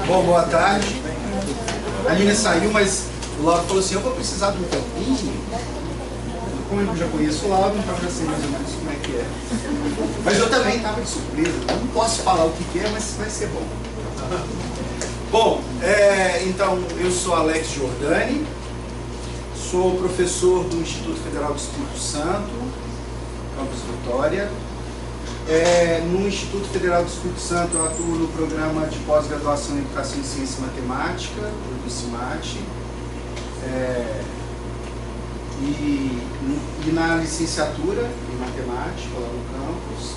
Bom, boa tarde. A Nina saiu, mas o Lauro falou assim, eu vou precisar de um tempinho. Como eu já conheço o Lauro, então já sei mais ou menos como é que é. Mas eu também estava de surpresa. Eu não posso falar o que é, mas vai ser bom. Bom, então eu sou Alex Giordani, sou professor do Instituto Federal do Espírito Santo, Campus Vitória. No Instituto Federal do Espírito Santo eu atuo no programa de pós-graduação em Educação em Ciência e Matemática, do IBCMAT, e na licenciatura em Matemática, lá no campus.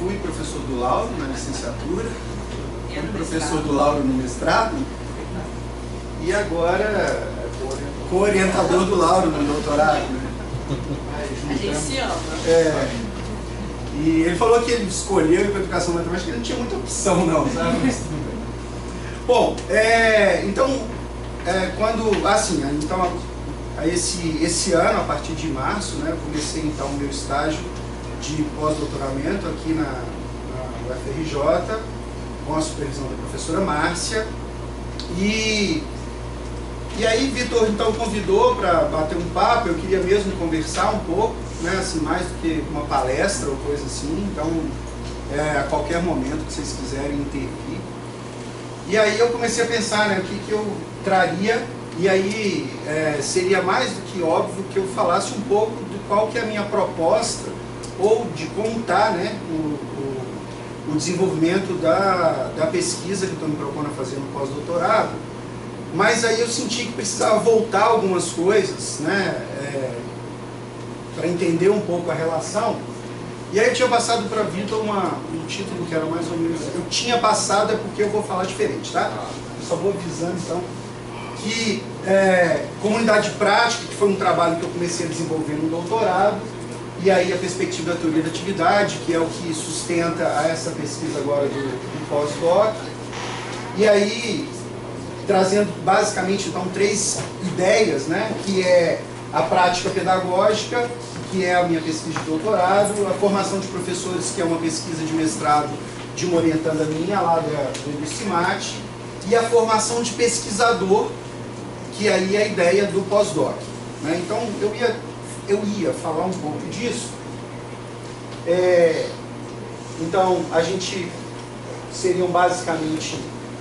Fui professor do Lauro na licenciatura, fui professor do Lauro no mestrado, e agora co-orientador do Lauro no doutorado, né? A gente se ama. E ele falou que ele escolheu ir para a educação matemática, ele não tinha muita opção não, sabe? Mas tudo bem. Bom, então, quando, assim, então, esse ano, a partir de março, né, eu comecei então o meu estágio de pós-doutoramento aqui na UFRJ, com a supervisão da professora Márcia, e aí Vitor então convidou para bater um papo, eu queria mesmo conversar um pouco, né, assim, mais do que uma palestra ou coisa assim, então a qualquer momento que vocês quiserem intervir. E aí eu comecei a pensar, né, o que eu traria, e aí seria mais do que óbvio que eu falasse um pouco de qual que é a minha proposta, ou de como está, né, o desenvolvimento da pesquisa que estou me propondo a fazer no pós-doutorado. Mas aí eu senti que precisava voltar algumas coisas, né, para entender um pouco a relação. E aí eu tinha passado para a Vitor um título que era mais ou menos... Eu tinha passado, é porque eu vou falar diferente, tá? Eu só vou avisando, então, que comunidade prática, que foi um trabalho que eu comecei a desenvolver no doutorado, e aí a perspectiva da teoria da atividade, que é o que sustenta essa pesquisa agora do pós-doc. E aí, trazendo basicamente então 3 ideias, né, que é a prática pedagógica, que é a minha pesquisa de doutorado, a formação de professores, que é uma pesquisa de mestrado de uma orientanda minha lá do IBCMAT, e a formação de pesquisador, que aí é a ideia do pós-doc, né? Então eu ia falar um pouco disso. Então a gente seriam basicamente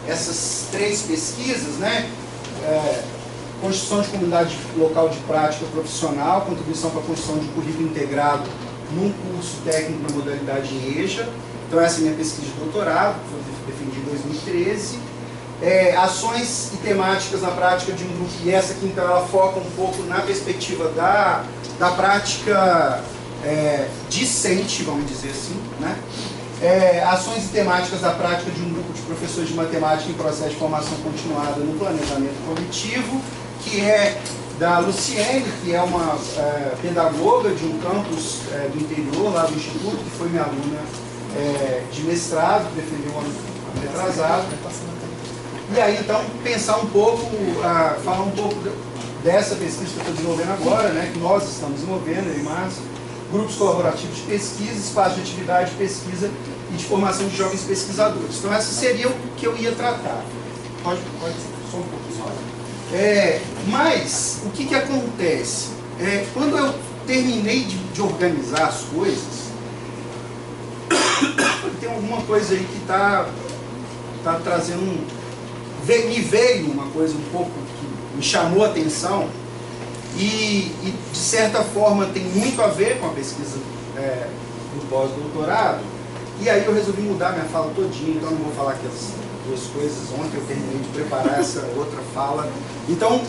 essas 3 pesquisas, né? Construção de comunidade local de prática profissional, contribuição para a construção de currículo integrado num curso técnico na modalidade EJA. Então essa é a minha pesquisa de doutorado, que foi defendida em 2013. Ações e temáticas na prática de um grupo, e essa aqui então ela foca um pouco na perspectiva da prática discente, vamos dizer assim, né? Ações e temáticas da prática de um grupo de professores de matemática em processo de formação continuada no planejamento coletivo, que é da Luciene, que é uma pedagoga de um campus do interior, lá do Instituto, que foi minha aluna de mestrado, que defendeu um ano retrasado. E aí, então, pensar um pouco, falar um pouco dessa pesquisa que eu estou desenvolvendo agora, né, que nós estamos desenvolvendo, eu e Márcio, grupos colaborativos de pesquisa, espaço de atividade de pesquisa e de formação de jovens pesquisadores. Então, essa seria o que eu ia tratar. Pode só um pouquinho. Mas, o que acontece? Quando eu terminei de organizar as coisas, tem alguma coisa aí que está trazendo me veio uma coisa um pouco que me chamou a atenção e de certa forma tem muito a ver com a pesquisa do pós-doutorado, e aí eu resolvi mudar minha fala todinha, então não vou falar aquelas 2 coisas. Ontem eu terminei de preparar essa outra fala, então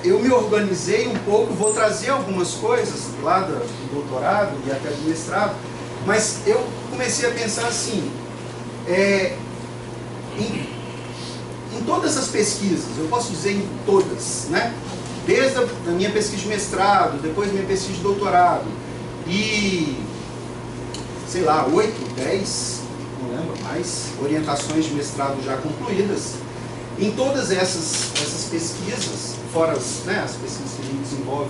eu me organizei um pouco, vou trazer algumas coisas lá do doutorado e até do mestrado, mas eu comecei a pensar assim, em todas as pesquisas, eu posso dizer em todas, né? Desde a minha pesquisa de mestrado, depois minha pesquisa de doutorado, e, sei lá, 8, 10, não lembro mais, orientações de mestrado já concluídas. Em todas essas pesquisas, fora as pesquisas que a gente desenvolve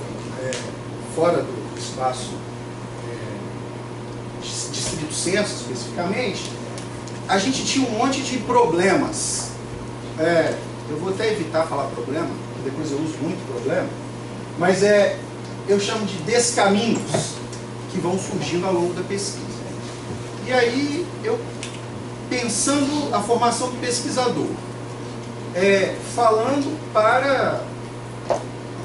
fora do espaço Distrito Centro especificamente, a gente tinha um monte de problemas. Eu vou até evitar falar problema, porque depois eu uso muito problema, mas eu chamo de descaminhos que vão surgindo ao longo da pesquisa. E aí, eu pensando a formação do pesquisador, falando para,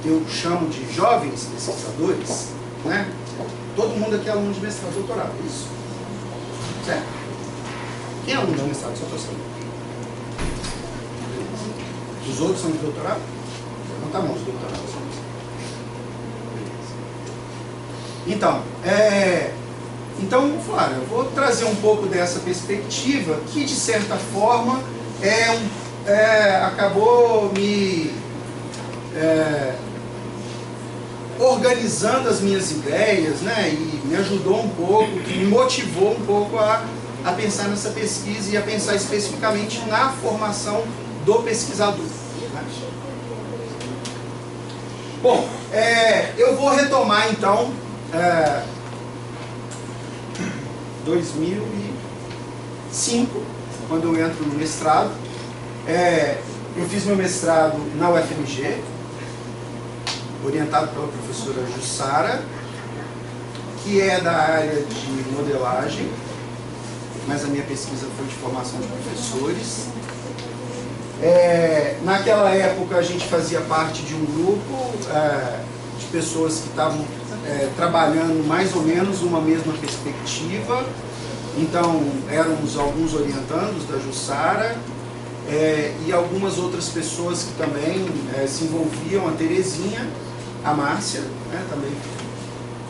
eu chamo de jovens pesquisadores, né? Todo mundo aqui é aluno de mestrado e doutorado, é isso? Certo? Quem é aluno de mestrado? Só para saber. Os outros são de doutorado? Levanta a mão, os doutorados. Então, claro, eu vou trazer um pouco dessa perspectiva que, de certa forma, acabou me organizando as minhas ideias, né, e me ajudou um pouco, me motivou um pouco a pensar nessa pesquisa e a pensar especificamente na formação do pesquisador. Bom, eu vou retomar então 2005, quando eu entro no mestrado. Eu fiz meu mestrado na UFMG, orientado pela professora Jussara, que é da área de modelagem, mas a minha pesquisa foi de formação de professores. Naquela época a gente fazia parte de um grupo de pessoas que estavam trabalhando mais ou menos uma mesma perspectiva. Então éramos alguns orientandos da Jussara e algumas outras pessoas que também se envolviam, a Terezinha, a Márcia, né, também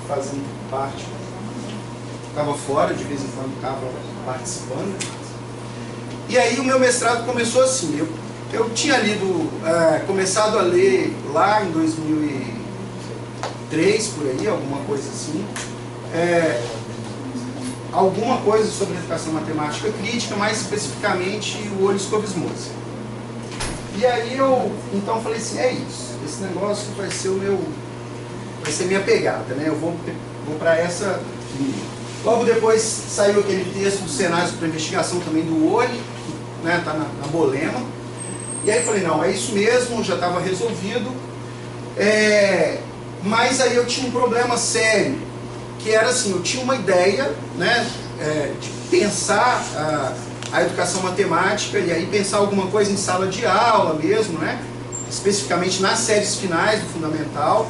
fazendo parte, estava fora, de vez em quando estava participando. E aí o meu mestrado começou assim, eu tinha começado a ler lá em 2003, por aí, alguma coisa assim, alguma coisa sobre educação matemática crítica, mais especificamente o Oliskovsky. E aí eu então falei assim, isso, esse negócio vai ser minha pegada, né? Eu vou para essa linha. Logo depois saiu aquele texto do Cenários para Investigação também do Oli, né, tá na Bolema. E aí eu falei, não, é isso mesmo, já estava resolvido. Mas aí eu tinha um problema sério, que era assim, eu tinha uma ideia, né, de pensar a educação matemática e aí pensar alguma coisa em sala de aula mesmo, né, especificamente nas séries finais do fundamental,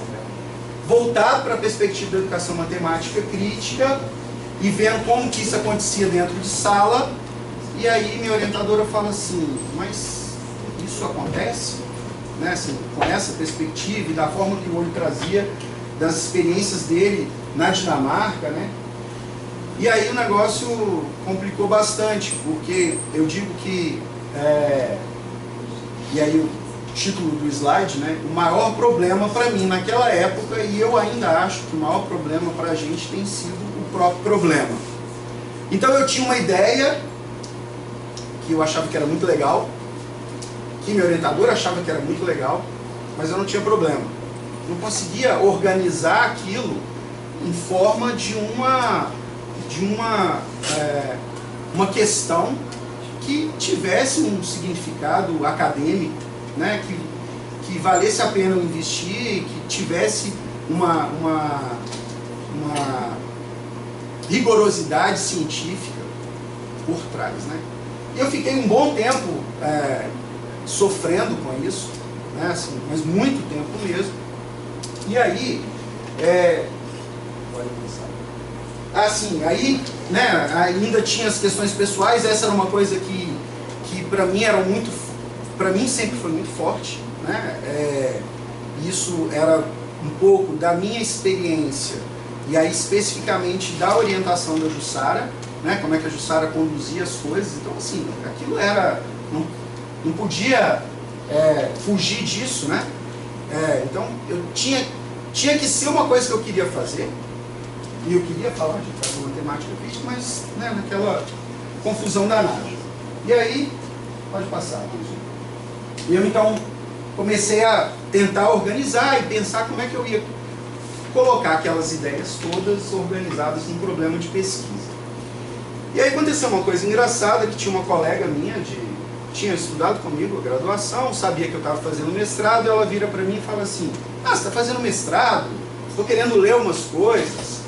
voltar para a perspectiva da educação matemática crítica e vendo como que isso acontecia dentro de sala. E aí minha orientadora fala assim, mas isso acontece? Né, assim, com essa perspectiva e da forma que o Oli trazia das experiências dele na Dinamarca, né? E aí o negócio complicou bastante, porque eu digo que, e aí o título do slide, né, o maior problema para mim naquela época, e eu ainda acho que o maior problema para a gente tem sido o próprio problema. Então eu tinha uma ideia que eu achava que era muito legal, que meu orientador achava que era muito legal, mas eu não tinha problema. Não conseguia organizar aquilo em forma de uma questão que tivesse um significado acadêmico, né, que valesse a pena eu investir, que tivesse uma rigorosidade científica por trás, né? E eu fiquei um bom tempo sofrendo com isso, né, assim, mas muito tempo mesmo. E aí, assim, aí, né, ainda tinha as questões pessoais. Essa era uma coisa que para mim para mim sempre foi muito forte, né? Isso era um pouco da minha experiência e aí especificamente da orientação da Jussara, né? Como é que a Jussara conduzia as coisas. Então, assim, aquilo era, não podia fugir disso, né? Então eu tinha que ser uma coisa que eu queria fazer, e eu queria falar de educação matemática crítica, mas, né, naquela confusão danada. E aí, pode passar. E eu então comecei a tentar organizar e pensar como é que eu ia colocar aquelas ideias todas organizadas num problema de pesquisa. E aí aconteceu uma coisa engraçada, que tinha uma colega minha, tinha estudado comigo a graduação, sabia que eu estava fazendo mestrado, e ela vira para mim e fala assim, ah, você está fazendo mestrado? Estou querendo ler umas coisas,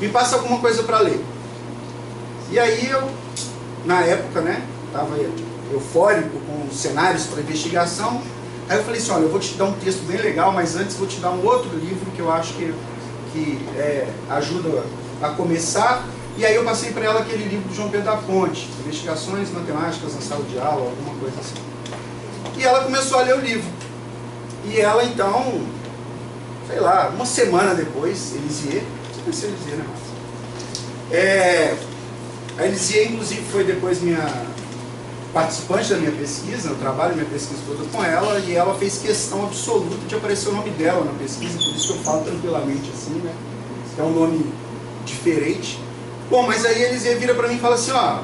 me passa alguma coisa para ler. E aí eu, na época, né, estava eufórico com cenários para investigação, aí eu falei assim, olha, eu vou te dar um texto bem legal, mas antes vou te dar um outro livro que eu acho que ajuda a começar. E aí eu passei para ela aquele livro do João Pedro da Ponte, Investigações Matemáticas na Sala de Aula, alguma coisa assim. E ela começou a ler o livro. E ela então, sei lá, uma semana depois, Elisier, você conhece Elisier, né? A Elisier, inclusive, foi depois minha participante da minha pesquisa, eu trabalho minha pesquisa toda com ela, e ela fez questão absoluta de aparecer o nome dela na pesquisa, por isso que eu falo tranquilamente assim, né? É um nome diferente. Bom, mas aí eles vira para mim e fala assim, ó,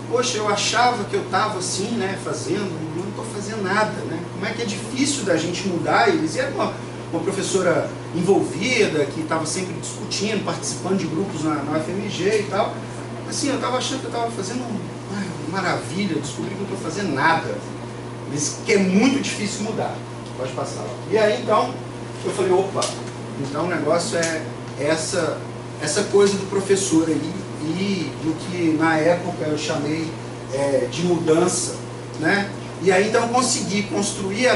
poxa, eu achava que eu estava assim, né, fazendo, não estou fazendo nada, né? Como é que é difícil da gente mudar? E eles eram uma professora envolvida, que estava sempre discutindo, participando de grupos na UFMG e tal. Assim, eu estava achando que eu estava fazendo uma maravilha, eu descobri que eu não estou fazendo nada. Eles que é muito difícil mudar. Pode passar. E aí, então, eu falei, opa, então o negócio é essa coisa do professor aí, e do que na época eu chamei de mudança, né? E aí então eu consegui construir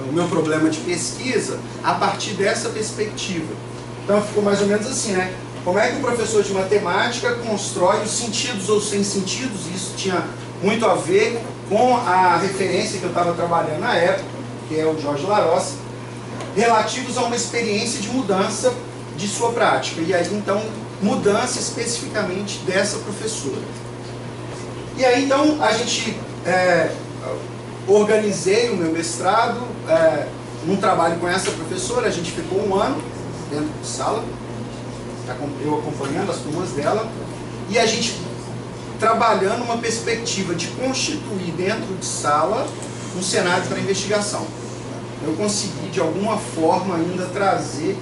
o meu problema de pesquisa a partir dessa perspectiva. Então ficou mais ou menos assim, né? Como é que o professor de matemática constrói os sentidos ou sem sentidos? Isso tinha muito a ver com a referência que eu estava trabalhando na época, que é o Jorge Larosse, relativos a uma experiência de mudança de sua prática. E aí, então, mudança especificamente dessa professora. E aí, então, a gente organizei o meu mestrado num trabalho com essa professora. A gente ficou um ano dentro de sala, eu acompanhando as turmas dela, e a gente trabalhando uma perspectiva de constituir dentro de sala um cenário para investigação. Eu consegui, de alguma forma, ainda trazer,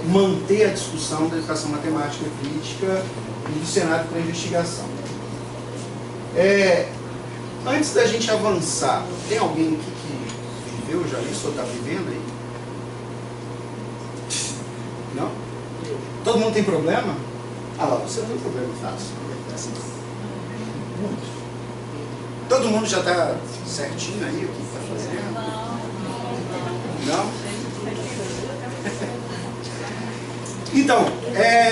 manter a discussão da educação matemática crítica e do cenário para investigação. Antes da gente avançar, tem alguém aqui que viveu já isso ou está vivendo aí? Não? Todo mundo tem problema? Ah lá, você não tem problema fácil. Muito. Todo mundo já está certinho aí o que está fazendo? Não? Então,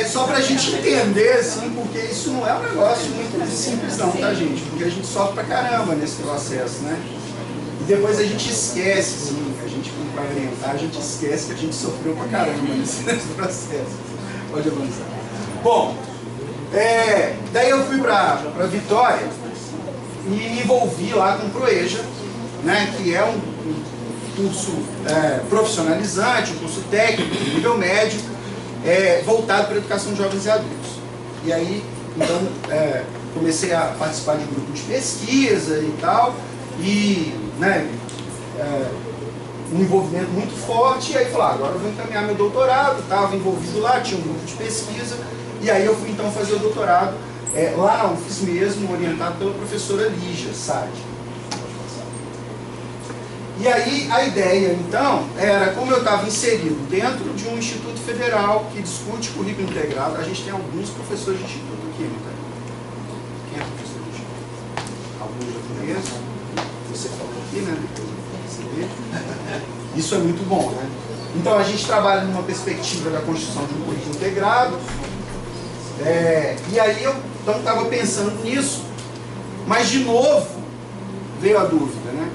só para a gente entender, assim, porque isso não é um negócio muito simples não, tá, gente? Porque a gente sofre pra caramba nesse processo, né? E depois a gente esquece, assim, a gente vai orientar, a gente esquece que a gente sofreu pra caramba nesse processo. Pode avançar. Bom, daí eu fui pra Vitória e me envolvi lá com o Proeja, né, que é um curso profissionalizante, um curso técnico de nível médio, voltado para a educação de jovens e adultos. E aí, então, comecei a participar de grupo de pesquisa e tal, e né, um envolvimento muito forte, e aí falei, agora eu vou encaminhar meu doutorado, estava envolvido lá, tinha um grupo de pesquisa, e aí eu fui então fazer o doutorado lá na UFES mesmo, orientado pela professora Lígia Sade. E aí a ideia então era, como eu estava inserido dentro de um instituto federal que discute currículo integrado, a gente tem alguns professores de instituto aqui, não tem? Quem é professor de instituto? Alguns eu conheço, você falou aqui, né? Depois eu vou receber. Isso é muito bom, né? Então a gente trabalha numa perspectiva da construção de um currículo integrado, e aí eu então estava pensando nisso, mas de novo veio a dúvida, né?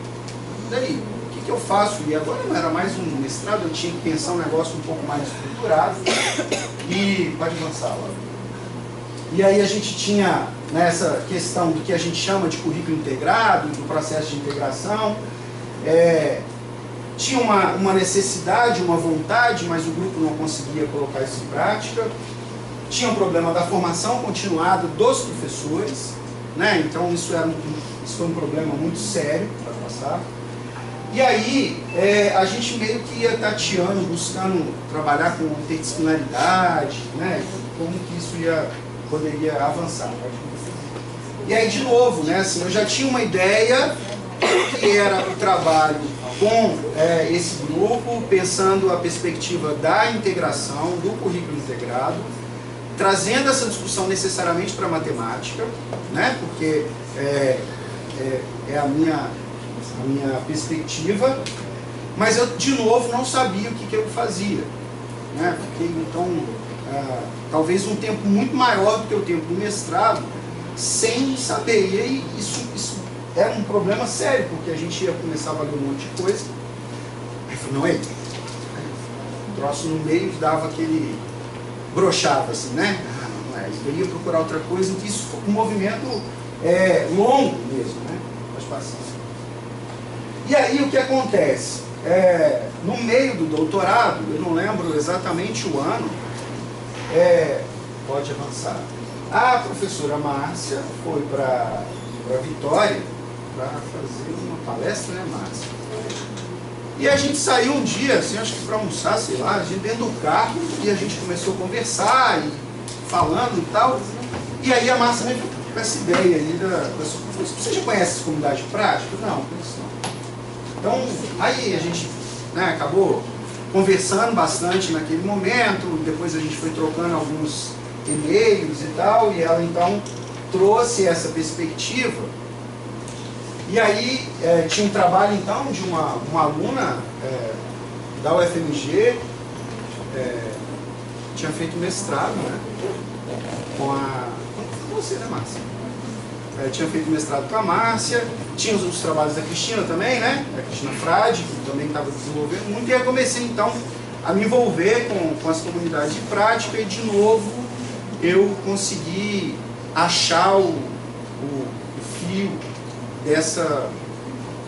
Daí, o que eu faço? E agora não era mais um mestrado, eu tinha que pensar um negócio um pouco mais estruturado. E pode avançar lá. E aí a gente tinha nessa questão do que a gente chama de currículo integrado, do processo de integração. Tinha uma necessidade, uma vontade, mas o grupo não conseguia colocar isso em prática. Tinha um problema da formação continuada dos professores, né? Então isso foi um problema muito sério para passar. E aí, a gente meio que ia tateando, buscando trabalhar com interdisciplinaridade, né? Como que isso ia poderia avançar. E aí, de novo, né, assim, eu já tinha uma ideia que era o trabalho com esse grupo, pensando a perspectiva da integração, do currículo integrado, trazendo essa discussão necessariamente para a matemática, né, porque é a minha perspectiva, mas eu, de novo, não sabia o que eu fazia. Né? Fiquei, então, talvez um tempo muito maior do que o tempo do mestrado, sem saber. E aí, isso era um problema sério, porque a gente ia começar a valer um monte de coisa. Aí eu falei, não é? O troço no meio dava aquele brochado, assim, né? Não é. Eu ia procurar outra coisa, então isso foi um movimento longo mesmo, né? Pode passar. E aí, o que acontece? No meio do doutorado, eu não lembro exatamente o ano, pode avançar, a professora Márcia foi para Vitória para fazer uma palestra, né, Márcia? E a gente saiu um dia, assim, acho que para almoçar, sei lá, a gente dentro do carro, e a gente começou a conversar, e falando e tal, e aí a Márcia veio com essa ideia aí você já conhece essa comunidade prática? Não, conheço não. Então, aí a gente, né, acabou conversando bastante naquele momento, depois a gente foi trocando alguns e-mails e tal, e ela então trouxe essa perspectiva. E aí tinha um trabalho então de uma aluna da UFMG, tinha feito mestrado, né, com você, né, Márcia? Tinha feito mestrado com a Márcia, tinha os trabalhos da Cristina também, né? A Cristina Frade, que também estava desenvolvendo muito, e aí eu comecei então a me envolver com as comunidades de prática, e de novo eu consegui achar o fio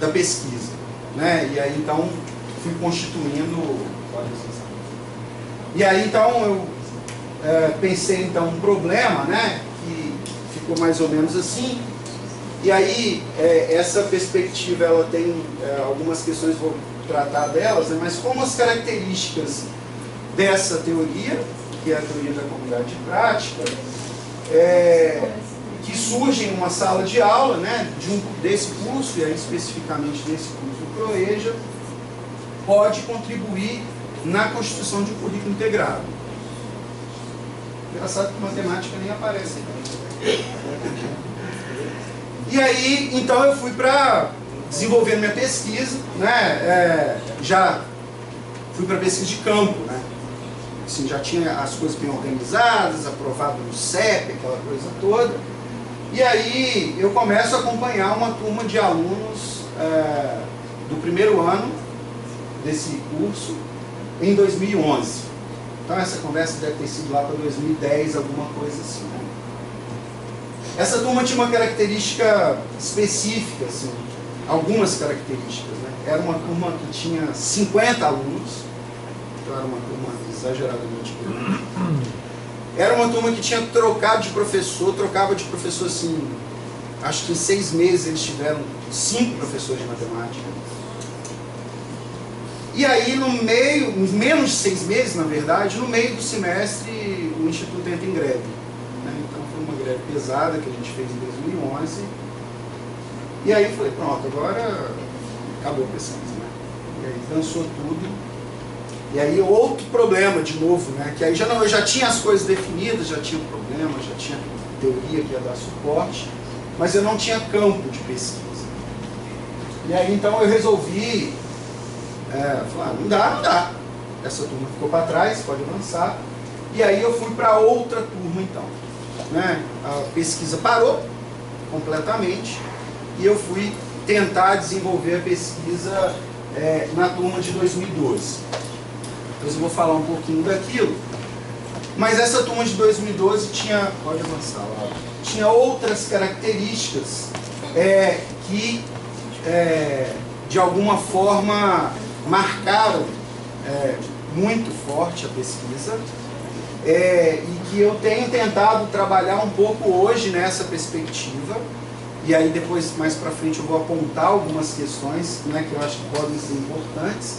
da pesquisa, né? E aí então fui constituindo. E aí então eu pensei então um problema, né? Que ficou mais ou menos assim. E aí essa perspectiva ela tem algumas questões, vou tratar delas, né? Mas como as características dessa teoria, que é a teoria da comunidade de prática, que surge em uma sala de aula, né, desse curso, e aí especificamente desse curso do ProEja, pode contribuir na constituição de um currículo integrado. Engraçado que matemática nem aparece aqui. E aí, então eu fui para desenvolver minha pesquisa, né, já fui para pesquisa de campo, né, assim, já tinha as coisas bem organizadas, aprovado no CEP, aquela coisa toda. E aí eu começo a acompanhar uma turma de alunos do primeiro ano desse curso em 2011. Então essa conversa deve ter sido lá para 2010, alguma coisa assim, né? Essa turma tinha uma característica específica, assim, algumas características, né? Era uma turma que tinha 50 alunos, então era uma turma exageradamente grande. Era uma turma que tinha trocado de professor, trocava de professor assim, acho que em 6 meses eles tiveram 5 professores de matemática. E aí no meio, em menos de 6 meses na verdade, no meio do semestre o Instituto entra em greve, né? Então foi uma greve pesada que a gente fez em 2011. E aí falei, pronto, agora acabou a pesquisa, né? E aí dançou tudo. E aí outro problema de novo, né? Que aí eu já tinha as coisas definidas, já tinha problema, já tinha teoria que ia dar suporte, mas eu não tinha campo de pesquisa. E aí então eu resolvi falar, não dá. Essa turma ficou para trás, pode avançar. E aí eu fui para outra turma então, né? A pesquisa parou completamente e eu fui tentar desenvolver a pesquisa na turma de 2012. Depois eu vou falar um pouquinho daquilo. Mas essa turma de 2012 tinha, pode avançar lá, tinha outras características que de alguma forma marcaram muito forte a pesquisa e que eu tenho tentado trabalhar um pouco hoje nessa perspectiva. E aí depois, mais para frente, eu vou apontar algumas questões, né, que eu acho que podem ser importantes.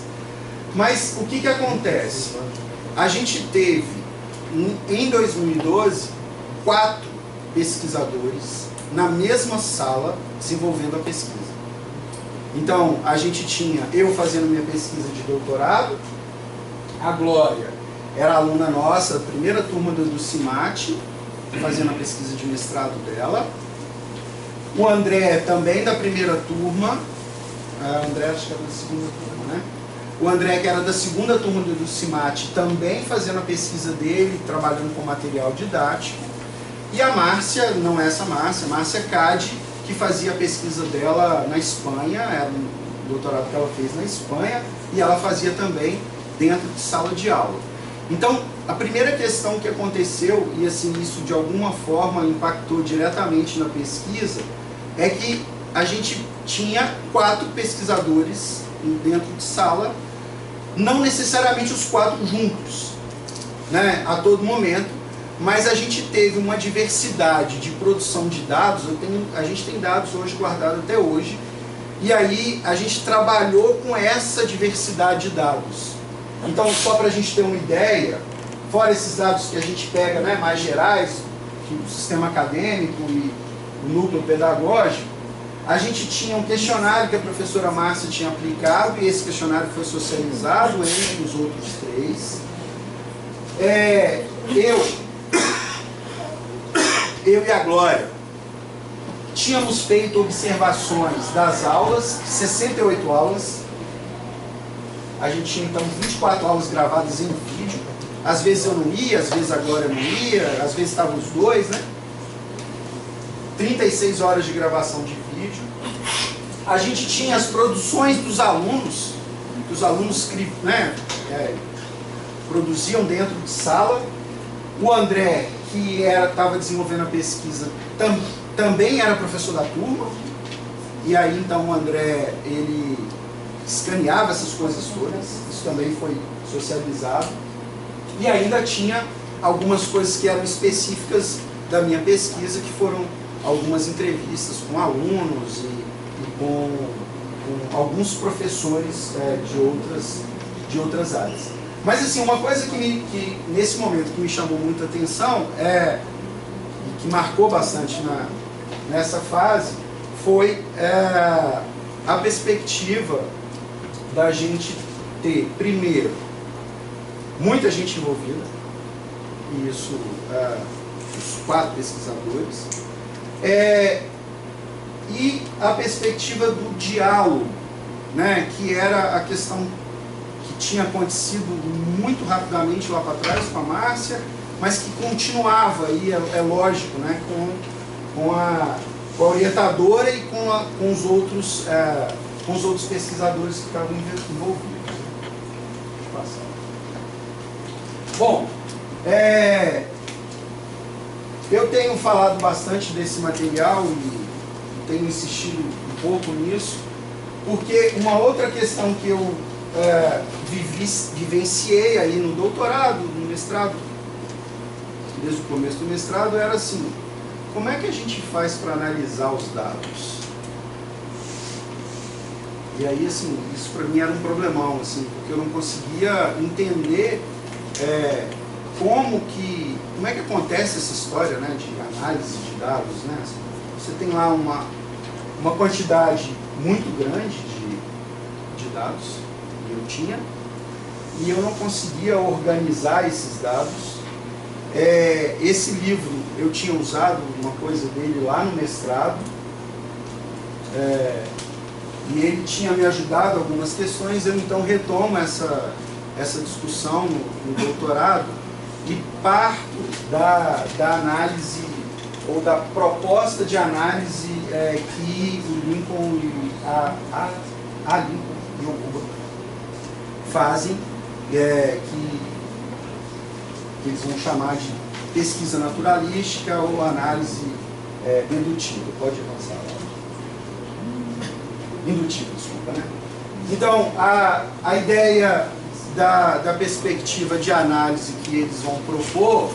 Mas o que acontece? A gente teve, em 2012, 4 pesquisadores na mesma sala desenvolvendo a pesquisa. Então, a gente tinha eu fazendo minha pesquisa de doutorado, a Glória era aluna nossa, primeira turma do CIMAT, fazendo a pesquisa de mestrado dela. O André, também da primeira turma, o André acho que era da segunda turma, né? O André, que era da segunda turma do CIMAT, também fazendo a pesquisa dele, trabalhando com material didático. E a Márcia, não é essa Márcia, Márcia Cade, que fazia a pesquisa dela na Espanha, era um doutorado que ela fez na Espanha, e ela fazia também dentro de sala de aula. Então, a primeira questão que aconteceu, e assim, isso de alguma forma impactou diretamente na pesquisa, é que a gente tinha 4 pesquisadores dentro de sala, não necessariamente os 4 juntos, né, a todo momento, mas a gente teve uma diversidade de produção de dados. A gente tem dados hoje guardados até hoje, e aí a gente trabalhou com essa diversidade de dados. Então, só para a gente ter uma ideia, fora esses dados que a gente pega, né, mais gerais, do sistema acadêmico e o núcleo pedagógico, a gente tinha um questionário que a professora Márcia tinha aplicado, e esse questionário foi socializado entre os outros 3. Eu e a Glória tínhamos feito observações das aulas, 68 aulas. A gente tinha então 24 aulas gravadas em vídeo. Às vezes eu não ia, às vezes a Glória não ia, às vezes estavam os dois, né? 36 horas de gravação de vídeo. A gente tinha as produções dos alunos, que os alunos, né, produziam dentro de sala. O André, que estava desenvolvendo a pesquisa, também era professor da turma. E aí então o André, ele escaneava essas coisas todas, isso também foi socializado. E ainda tinha algumas coisas que eram específicas da minha pesquisa, que foram algumas entrevistas com alunos e com alguns professores de outras áreas. Mas assim, uma coisa que nesse momento que me chamou muita atenção e que marcou bastante nessa fase foi a perspectiva da gente ter, primeiro, muita gente envolvida, e isso, os 4 pesquisadores, e a perspectiva do diálogo, né, que era a questão que tinha acontecido muito rapidamente lá para trás com a Márcia, mas que continuava aí, é lógico, né, com a orientadora e com os outros pesquisadores que estavam envolvidos. Deixa eu passar. Bom, eu tenho falado bastante desse material e tenho insistido um pouco nisso, porque uma outra questão que eu vivenciei aí no doutorado, no mestrado, desde o começo do mestrado, era assim: como é que a gente faz para analisar os dados? E aí, assim, isso para mim era um problemão, assim, porque eu não conseguia entender como é que acontece essa história, né, de análise de dados, né? Você tem lá uma quantidade muito grande de dados, e eu tinha, e eu não conseguia organizar esses dados. Esse livro, eu tinha usado uma coisa dele lá no mestrado, e ele tinha me ajudado algumas questões. Eu então retomo essa discussão no doutorado e parto da análise, ou da proposta de análise que o Lincoln e a Lincoln e o Huber fazem, que eles vão chamar de pesquisa naturalística ou análise dedutiva. Pode avançar lá. Indutiva, desculpa, né? Então, a ideia da perspectiva de análise que eles vão propor,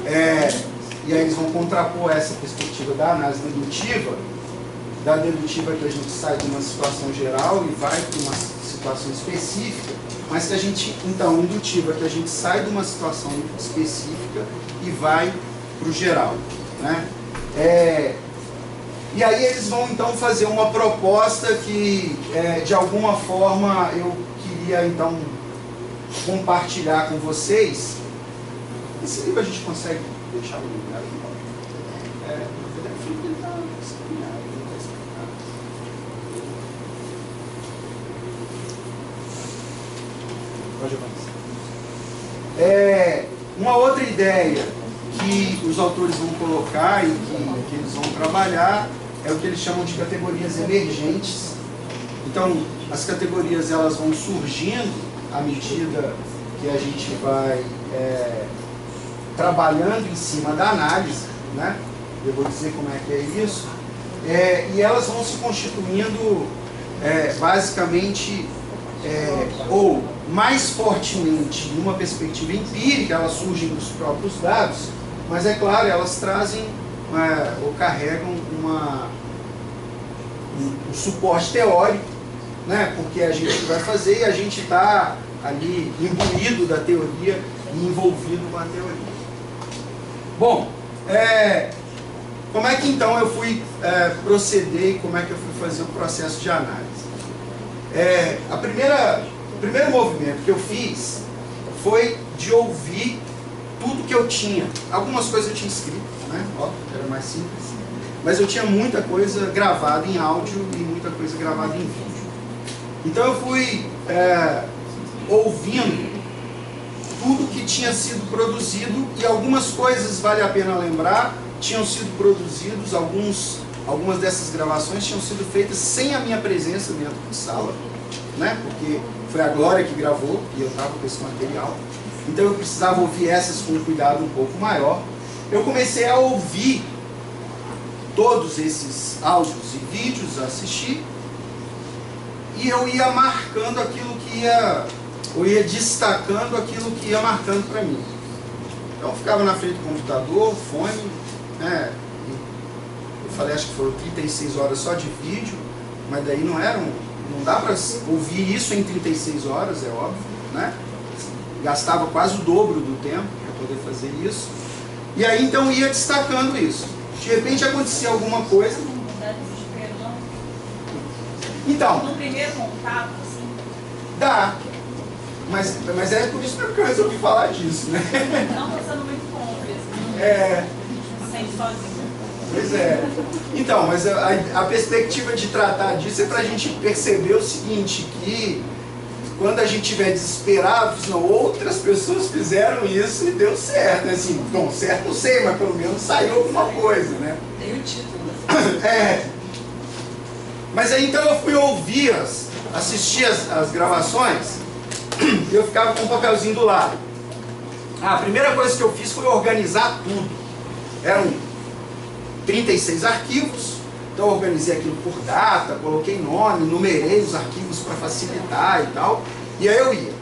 e aí eles vão contrapor essa perspectiva da análise dedutiva, da dedutiva que a gente sai de uma situação geral e vai para uma situação específica, mas que a gente, então, indutiva, que a gente sai de uma situação específica e vai o geral, né? E aí eles vão então fazer uma proposta que de alguma forma eu queria então compartilhar com vocês. Esse livro a gente consegue deixar no lugar aqui? Uma outra ideia que os autores vão colocar e que eles vão trabalhar é o que eles chamam de categorias emergentes. Então, as categorias elas vão surgindo à medida que a gente vai trabalhando em cima da análise, né? Eu vou dizer como é que é isso. E elas vão se constituindo basicamente ou mais fortemente numa perspectiva empírica, elas surgem dos próprios dados, mas é claro, elas trazem ou carregam um suporte teórico, né? Porque a gente vai fazer e a gente está ali imbuído da teoria e envolvido com a teoria. Bom, como é que então eu fui proceder e como é que eu fui fazer o processo de análise? O primeiro movimento que eu fiz foi de ouvir tudo que eu tinha. Algumas coisas eu tinha escrito, né? Óbvio, era mais simples. Mas eu tinha muita coisa gravada em áudio e muita coisa gravada em vídeo. Então eu fui ouvindo tudo que tinha sido produzido e algumas coisas, vale a pena lembrar, tinham sido produzidos, algumas dessas gravações tinham sido feitas sem a minha presença dentro de sala, né? Porque foi a Glória que gravou e eu estava com esse material. Então eu precisava ouvir essas com um cuidado um pouco maior. Eu comecei a ouvir todos esses áudios e vídeos, a assistir, e eu ia marcando aquilo que eu ia destacando aquilo que ia marcando para mim. Então eu ficava na frente do computador, fone, né? Eu falei, acho que foram 36 horas só de vídeo, mas daí não dá para ouvir isso em 36 horas, é óbvio, né? Gastava quase o dobro do tempo para poder fazer isso. E aí então ia destacando isso. De repente acontecia alguma coisa. Então, no primeiro contato, assim? Dá. Mas é por isso que eu resolvi falar disso, né? Não estou sendo muito contra, assim. Sente sozinho. Pois é. Então, mas a perspectiva de tratar disso é para a gente perceber o seguinte, que quando a gente estiver desesperado, não, outras pessoas fizeram isso e deu certo. Assim, bom, certo não sei, mas pelo menos saiu alguma coisa, né? Tem o título. Né? Mas aí então eu fui ouvir, assistir as gravações, e eu ficava com um papelzinho do lado. A primeira coisa que eu fiz foi organizar tudo. Eram 36 arquivos, então eu organizei aquilo por data, coloquei nome, numerei os arquivos para facilitar e tal. E aí eu ia.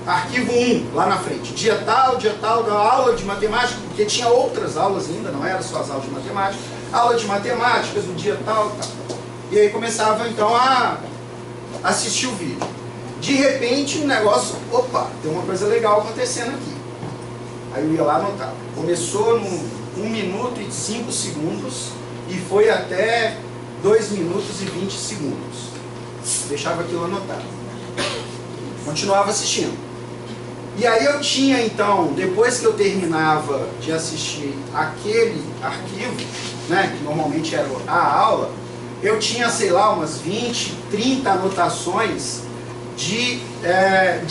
Arquivo 1, lá na frente, dia tal, da aula de matemática, porque tinha outras aulas ainda, não era só as aulas de matemática. Aula de matemática do dia tal, tal. E aí começava então a assistir o vídeo. De repente, um negócio, opa, tem uma coisa legal acontecendo aqui. Aí eu ia lá anotar. Começou no 1 minuto e 5 segundos e foi até 2 minutos e 20 segundos. Deixava aquilo anotado. Continuava assistindo. E aí eu tinha então, depois que eu terminava de assistir aquele arquivo, né, que normalmente era a aula, eu tinha, sei lá, umas 20, 30 anotações de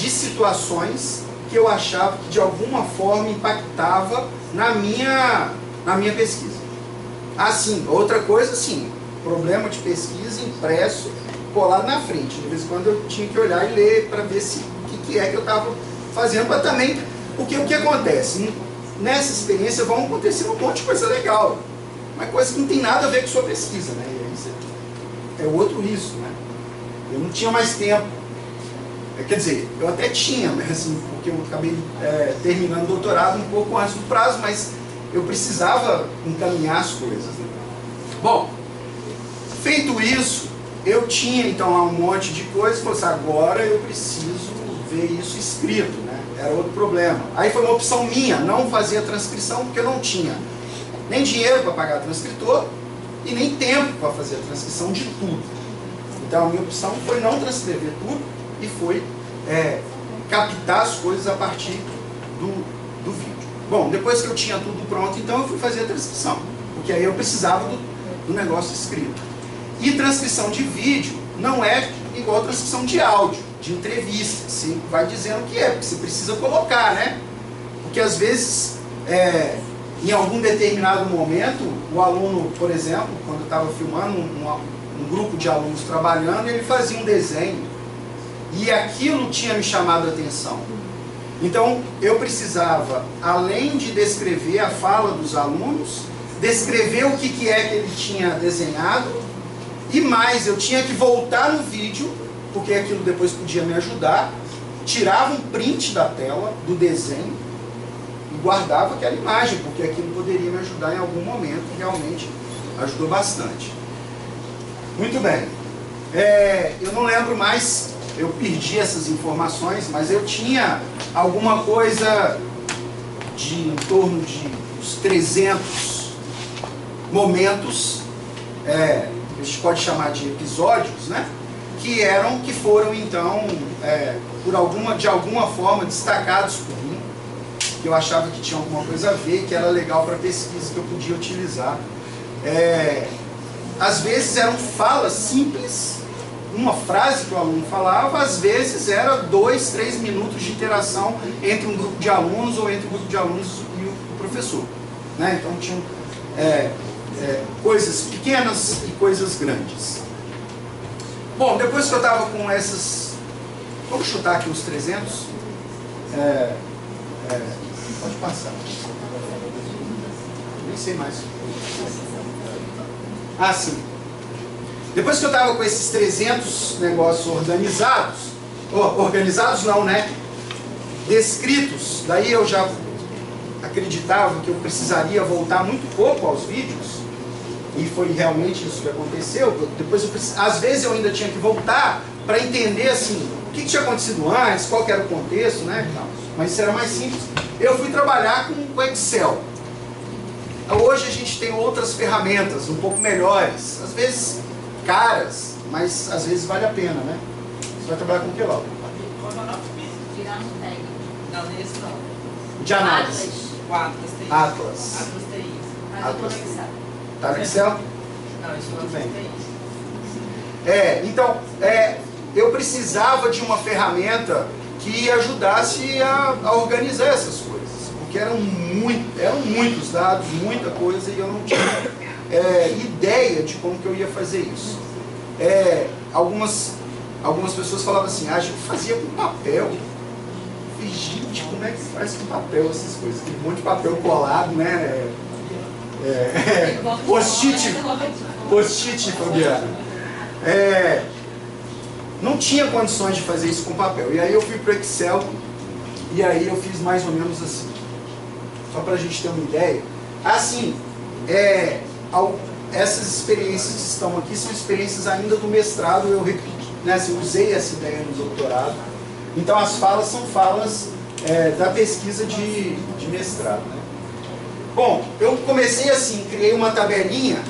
situações que eu achava que de alguma forma impactava na minha pesquisa. Assim, outra coisa, assim, problema de pesquisa impresso, colado na frente. De vez em quando eu tinha que olhar e ler para ver o que é que eu estava fazendo, para também, porque o que acontece? Nessa experiência vão acontecer um monte de coisa legal, mas coisa que não tem nada a ver com sua pesquisa, né? E aí é outro risco, né? Eu não tinha mais tempo. Quer dizer, eu até tinha, mas assim, porque eu acabei terminando o doutorado um pouco antes do prazo, mas eu precisava encaminhar as coisas. Né? Bom, feito isso, eu tinha então lá um monte de coisas, e falei assim, agora eu preciso ver isso escrito, né? era outro problema. Aí foi uma opção minha não fazer a transcrição, porque eu não tinha nem dinheiro para pagar transcritor e nem tempo para fazer a transcrição de tudo. Então a minha opção foi não transcrever tudo e foi captar as coisas a partir do vídeo. Bom, depois que eu tinha tudo pronto, então eu fui fazer a transcrição, porque aí eu precisava do negócio escrito. E transcrição de vídeo não é igual a transcrição de áudio, de entrevista. Você vai dizendo o que é, porque você precisa colocar, né? Porque às vezes, em algum determinado momento, o aluno, por exemplo, quando eu estava filmando um grupo de alunos trabalhando, ele fazia um desenho e aquilo tinha me chamado a atenção. Então eu precisava, além de descrever a fala dos alunos, descrever o que é que ele tinha desenhado, e mais, eu tinha que voltar no vídeo, porque aquilo depois podia me ajudar, tirava um print da tela do desenho e guardava aquela imagem, porque aquilo poderia me ajudar em algum momento, e realmente ajudou bastante. Muito bem. Eu não lembro mais, eu perdi essas informações, mas eu tinha alguma coisa de em torno de uns 300 momentos, a gente pode chamar de episódios, né? Que foram então, de alguma forma, destacados por mim, que eu achava que tinha alguma coisa a ver, que era legal para pesquisa, que eu podia utilizar. Às vezes eram falas simples, uma frase que o aluno falava, às vezes era 2, 3 minutos de interação entre um grupo de alunos ou entre um grupo de alunos e o professor, né? Então tinham coisas pequenas e coisas grandes. Bom, depois que eu estava com essas, vamos chutar aqui uns 300, pode passar, nem sei mais. Ah, sim. Depois que eu estava com esses 300 negócios organizados não, né? Descritos, daí eu já acreditava que eu precisaria voltar muito pouco aos vídeos, e foi realmente isso que aconteceu. Depois às vezes eu ainda tinha que voltar para entender assim, o que tinha acontecido antes, qual que era o contexto, né? Mas isso era mais simples. Eu fui trabalhar com Excel. Hoje a gente tem outras ferramentas um pouco melhores, às vezes caras, mas às vezes vale a pena, né? Você vai trabalhar com o que, Laura? Não, nesse não. De análise. Atlas. Atlas. Tá no Excel? Não, isso muito bem. Então, eu precisava de uma ferramenta que ajudasse a organizar essas coisas, porque eram muitos dados, muita coisa, e eu não tinha ideia de como que eu ia fazer isso. Algumas pessoas falavam assim, a gente fazia com papel. E, gente, como é que faz com papel essas coisas? Tem um monte de papel colado, né? Post-it, Fabiana. Não tinha condições de fazer isso com papel. E aí eu fui para o Excel, e aí eu fiz mais ou menos assim. Só para a gente ter uma ideia. Assim, essas experiências que estão aqui são experiências ainda do mestrado, eu repito, né? Assim, eu usei essa ideia no doutorado. Então as falas são falas da pesquisa de mestrado, né? Bom, eu comecei assim, criei uma tabelinha,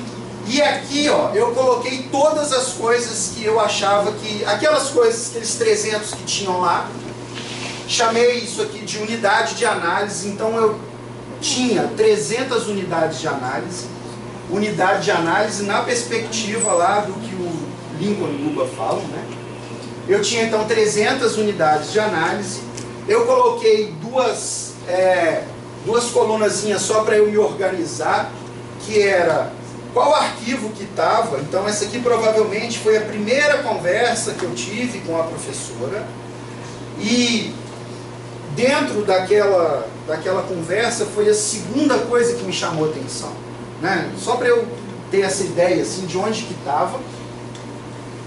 e aqui, ó, eu coloquei todas as coisas que eu achava que, aquelas coisas, aqueles 300 que tinham lá, chamei isso aqui de unidade de análise. Então eu tinha 300 unidades de análise na perspectiva lá do que o Lincoln e o Luba falam, né? Eu tinha então 300 unidades de análise, eu coloquei duas colunazinhas só para eu me organizar, que era qual arquivo que estava. Então essa aqui provavelmente foi a primeira conversa que eu tive com a professora, e dentro daquela conversa foi a segunda coisa que me chamou a atenção, né? Só para eu ter essa ideia assim, de onde que estava.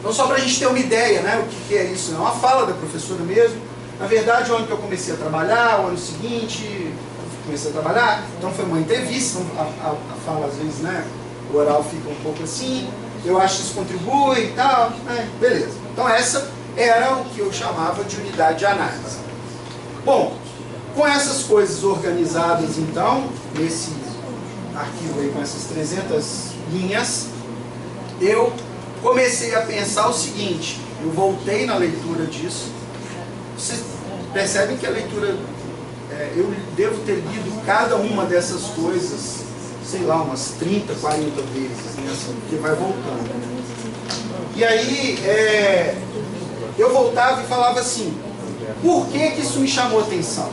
Não só para a gente ter uma ideia, né, o que é isso, é uma fala da professora mesmo. Na verdade, o ano que eu comecei a trabalhar, o ano seguinte, comecei a trabalhar, então foi uma entrevista, então a fala às vezes, né, o oral fica um pouco assim, eu acho que isso contribui e tal, né, beleza. Então essa era o que eu chamava de unidade de análise. Bom, Com essas coisas organizadas, então, nesse arquivo aí com essas 300 linhas, eu comecei a pensar o seguinte, eu voltei na leitura disso. Vocês percebem que a leitura, eu devo ter lido cada uma dessas coisas, sei lá, umas 30, 40 vezes, né, assim, porque vai voltando. E aí, eu voltava e falava assim, por que isso me chamou atenção?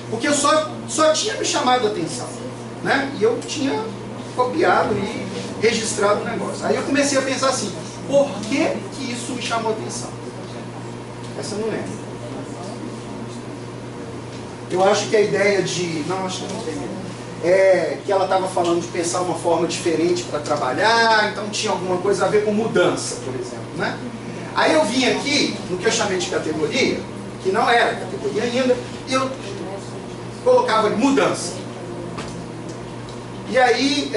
Porque eu só tinha me chamado a atenção, né? E eu tinha copiado e registrado o negócio. Aí eu comecei a pensar assim, por que isso me chamou a atenção? Essa eu não lembro. Eu acho que a ideia de... Não, acho que não tem mesmo. Que ela estava falando de pensar uma forma diferente para trabalhar, então tinha alguma coisa a ver com mudança, por exemplo, né? Aí eu vim aqui, no que eu chamei de categoria, que não era categoria ainda, e eu colocava ali mudança. E aí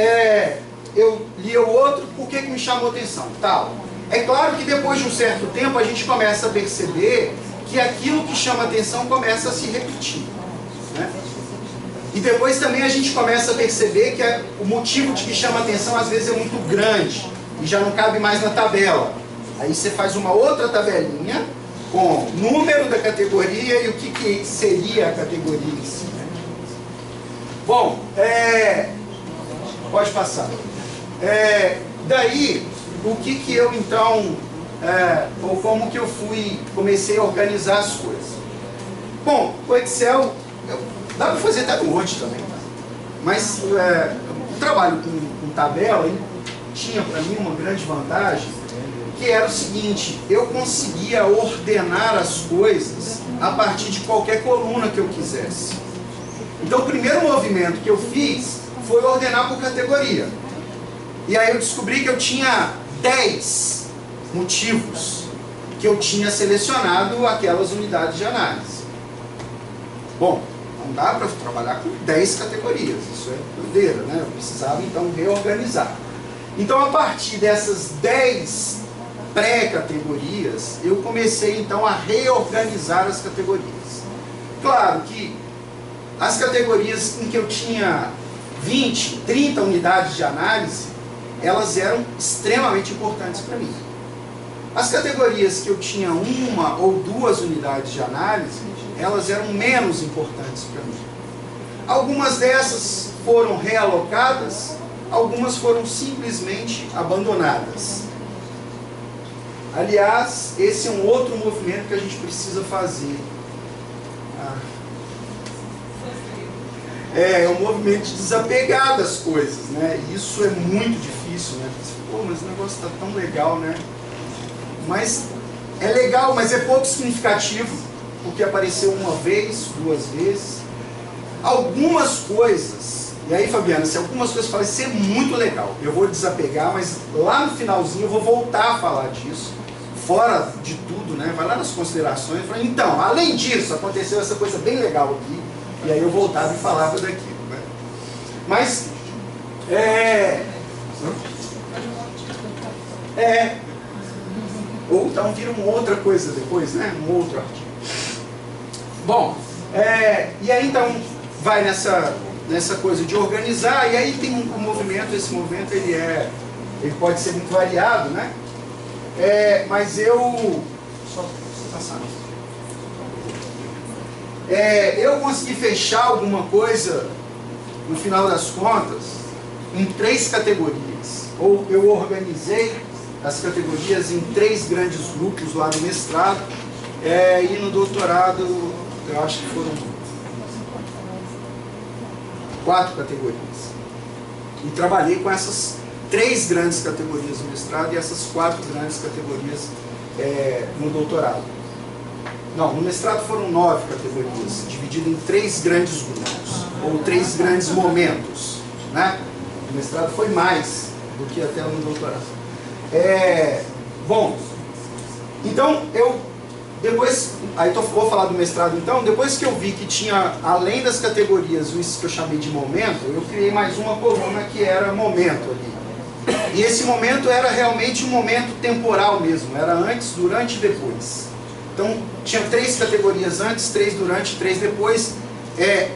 eu lia o outro, por que me chamou a atenção? Tal. É claro que depois de um certo tempo a gente começa a perceber que aquilo que chama a atenção começa a se repetir, né? E depois também a gente começa a perceber que o motivo de que chama a atenção às vezes é muito grande e já não cabe mais na tabela. Aí você faz uma outra tabelinha com número da categoria e o que seria a categoria em si, né? Bom, pode passar. Daí, o que eu então, ou como que eu comecei a organizar as coisas. Bom, o Excel, dá para fazer até no Word também, tá? Mas o trabalho com tabela, ele tinha para mim uma grande vantagem, que era o seguinte, eu conseguia ordenar as coisas a partir de qualquer coluna que eu quisesse. Então o primeiro movimento que eu fiz foi ordenar por categoria. E aí eu descobri que eu tinha 10 motivos que eu tinha selecionado aquelas unidades de análise. Bom, não dá para trabalhar com 10 categorias, isso é doideira, né? Eu precisava então reorganizar. Então a partir dessas 10 pré-categorias, eu comecei então a reorganizar as categorias. Claro que as categorias em que eu tinha 20, 30 unidades de análise, elas eram extremamente importantes para mim. As categorias que eu tinha uma ou duas unidades de análise, elas eram menos importantes para mim. Algumas dessas foram realocadas, algumas foram simplesmente abandonadas. Aliás, esse é um outro movimento que a gente precisa fazer. É um movimento de desapegar das coisas, né? Isso é muito difícil, né? Pô, mas o negócio está tão legal, né? Mas é legal, mas é pouco significativo, porque apareceu uma vez, duas vezes. Algumas coisas, e aí, Fabiana, se algumas coisas falam, isso é muito legal, eu vou desapegar, mas lá no finalzinho eu vou voltar a falar disso, fora de tudo, né? Vai lá nas considerações e fala, então, além disso, aconteceu essa coisa bem legal aqui, e aí eu voltava e falava daquilo, né? Mas, ou então vira uma outra coisa depois, né? Um outro artigo. Bom, e aí então vai nessa coisa de organizar, e aí tem um movimento, esse movimento ele pode ser muito variado, né? Mas eu... Só passar. Eu consegui fechar alguma coisa, no final das contas, em 3 categorias. Ou eu organizei as categorias em 3 grandes grupos lá no mestrado, e no doutorado, eu acho que foram 4 categorias. E trabalhei com essas 3 grandes categorias no mestrado e essas 4 grandes categorias no doutorado. Não, no mestrado foram 9 categorias, dividido em 3 grandes grupos, ou 3 grandes momentos, né? No mestrado foi mais do que até no doutorado. Bom, então depois, aí vou falar do mestrado então, depois que eu vi que tinha, além das categorias, isso que eu chamei de momento, eu criei mais uma coluna que era momento ali. E esse momento era realmente um momento temporal mesmo, era antes, durante e depois. Então, tinha 3 categorias antes, 3 durante, 3 depois.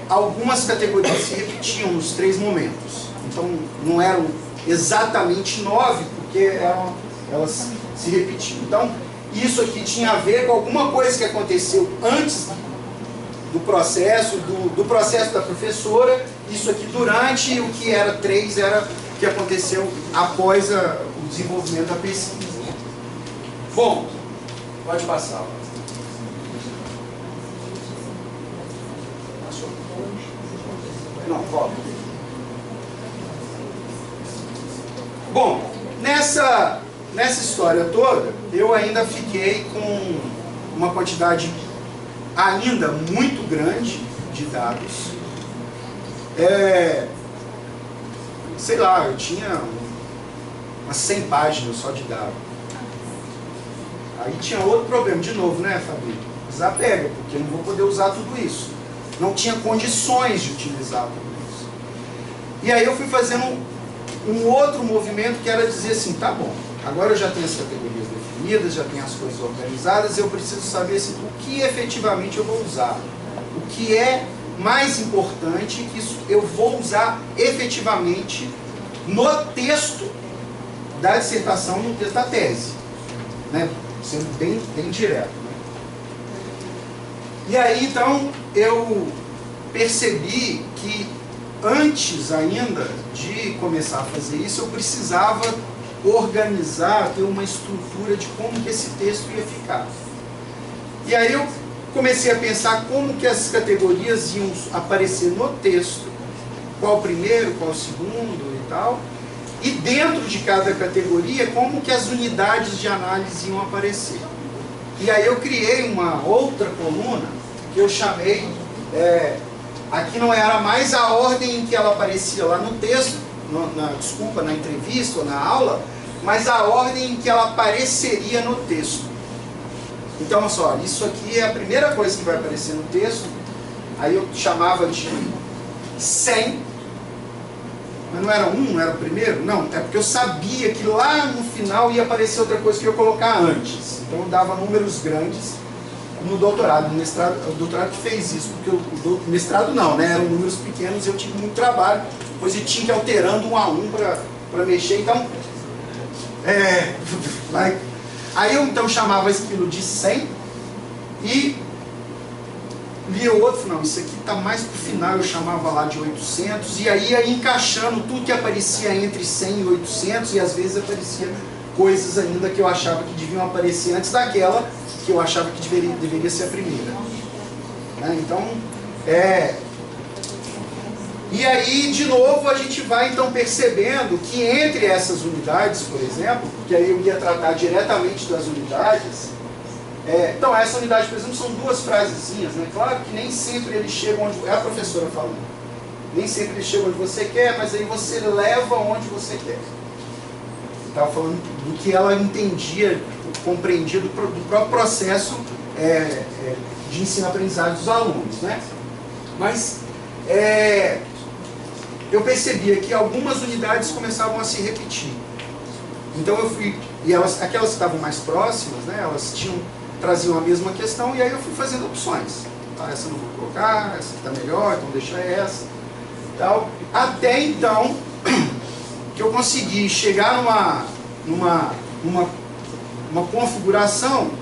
Algumas categorias se repetiam nos 3 momentos. Então, não eram exatamente 9, porque elas se repetiam. Então, isso aqui tinha a ver com alguma coisa que aconteceu antes do processo, do processo da professora. Isso aqui durante, o que era 3 era o que aconteceu após o desenvolvimento da pesquisa. Bom, pode passar. Não, volta. Bom, nessa história toda, eu ainda fiquei com uma quantidade ainda muito grande de dados. Sei lá, eu tinha umas 100 páginas só de dados. Aí tinha outro problema, de novo, né, Fabrício? Desapega, porque eu não vou poder usar tudo isso. Não tinha condições de utilizar tudo isso. E aí eu fui fazendo um outro movimento que era dizer assim, tá bom, agora eu já tenho as categorias definidas, já tenho as coisas organizadas, eu preciso saber assim, o que efetivamente eu vou usar. O que é mais importante que isso eu vou usar efetivamente no texto da dissertação, no texto da tese. Né? Sendo bem direto. Né? E aí, então, eu percebi que antes ainda de começar a fazer isso, eu precisava organizar, ter uma estrutura de como que esse texto ia ficar. E aí eu comecei a pensar como que as categorias iam aparecer no texto, qual o primeiro, qual o segundo e tal, e dentro de cada categoria, como que as unidades de análise iam aparecer. E aí eu criei uma outra coluna que eu chamei, aqui não era mais a ordem em que ela aparecia lá no texto, na entrevista ou na aula, mas a ordem em que ela apareceria no texto. Então, olha só, isso aqui é a primeira coisa que vai aparecer no texto. Aí eu chamava de 100. Mas não era não era o primeiro? Não, é porque eu sabia que lá no final ia aparecer outra coisa que eu ia colocar antes. Então eu dava números grandes no doutorado. No mestrado, o doutorado que fez isso, porque o mestrado não, né? Eram números pequenos e eu tive muito trabalho. Depois eu tinha que ir alterando um a um para mexer. Então, aí eu então chamava aquilo de 100 e lia o outro, não, isso aqui está mais para o final, eu chamava lá de 800, e aí ia encaixando tudo que aparecia entre 100 e 800, e às vezes aparecia coisas ainda que eu achava que deviam aparecer antes daquela que eu achava que deveria ser a primeira. Né? Então, e aí, de novo, a gente vai então percebendo que entre essas unidades, por exemplo, que aí eu ia tratar diretamente das unidades, então essa unidade, por exemplo, são 2 frasezinhas, né? Claro que nem sempre eles chegam onde... É a professora falando. Nem sempre eles chegam onde você quer, mas aí você leva onde você quer. Estava falando do que ela entendia, compreendia do próprio processo de ensino-aprendizagem dos alunos, né? Mas eu percebia que algumas unidades começavam a se repetir. Então eu fui... E aquelas que estavam mais próximas, né? Elas traziam a mesma questão, e aí eu fui fazendo opções. Tá, essa eu não vou colocar, essa aqui está melhor, então deixa essa. Tal. Até então, que eu consegui chegar numa configuração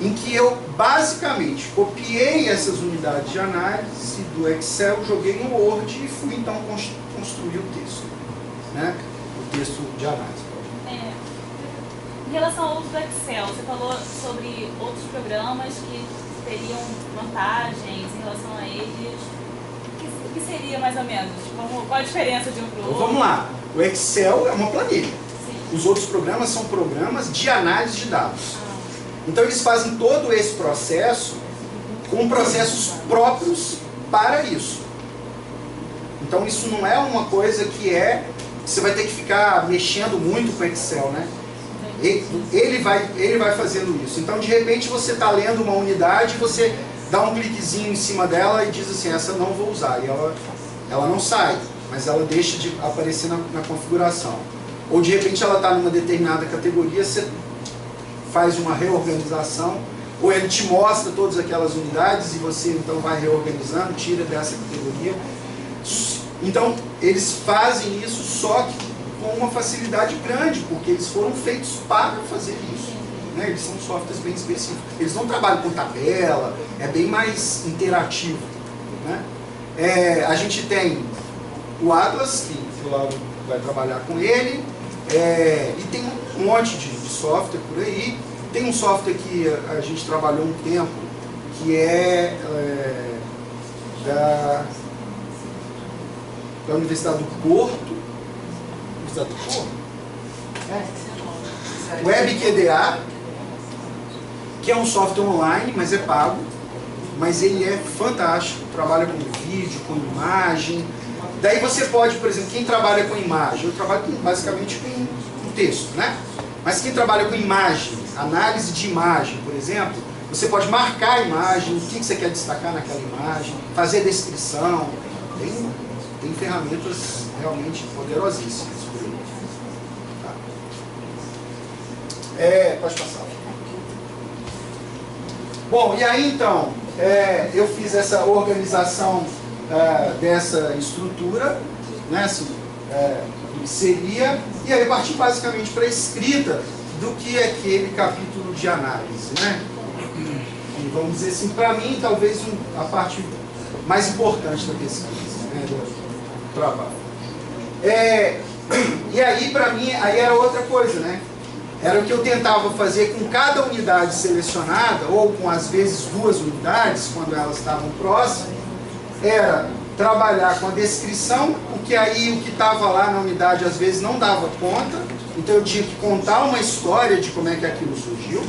em que eu basicamente copiei essas unidades de análise do Excel, joguei no Word e fui então construir o texto. Né? O texto de análise. Em relação ao uso do Excel, você falou sobre outros programas que teriam vantagens em relação a eles. O que seria mais ou menos? Qual a diferença de um para o outro? Vamos lá. O Excel é uma planilha. Sim. Os outros programas são programas de análise de dados. Então eles fazem todo esse processo com processos próprios para isso. Então isso não é uma coisa que você vai ter que ficar mexendo muito com o Excel, né? Ele vai fazendo isso. Então, de repente, você está lendo uma unidade, você dá um cliquezinho em cima dela e diz assim, essa eu não vou usar. E ela não sai, mas ela deixa de aparecer na configuração. Ou, de repente, ela está numa determinada categoria, você faz uma reorganização ou ele te mostra todas aquelas unidades e você então vai reorganizando, tira dessa categoria. Então, eles fazem isso só que com uma facilidade grande, porque eles foram feitos para fazer isso. Né? Eles são softwares bem específicos. Eles não trabalham com tabela, é bem mais interativo. Né? A gente tem o Atlas, que o Lauro vai trabalhar com ele, e tem um monte de software por aí. Tem um software que a gente trabalhou um tempo, que da Universidade do Porto. Universidade do Porto? WebQDA, que é um software online, mas é pago. Mas ele é fantástico, trabalha com vídeo, com imagem. Daí você pode, por exemplo, quem trabalha com imagem, eu trabalho basicamente com texto, né? Mas quem trabalha com imagem, análise de imagem, por exemplo, você pode marcar a imagem, o que você quer destacar naquela imagem, fazer descrição. Tem ferramentas realmente poderosíssimas por aí. Tá? Pode passar. Bom, e aí então, eu fiz essa organização dessa estrutura, né, assim, do que seria, e aí eu parti basicamente para a escrita do que é aquele capítulo de análise, né? E vamos dizer assim, para mim, talvez a parte mais importante da pesquisa, né, do trabalho. E aí, para mim, aí era outra coisa, né? Era o que eu tentava fazer com cada unidade selecionada, ou com às vezes 2 unidades, quando elas estavam próximas, era trabalhar com a descrição, porque aí o que estava lá na unidade às vezes não dava conta, então eu tinha que contar uma história de como é que aquilo surgiu,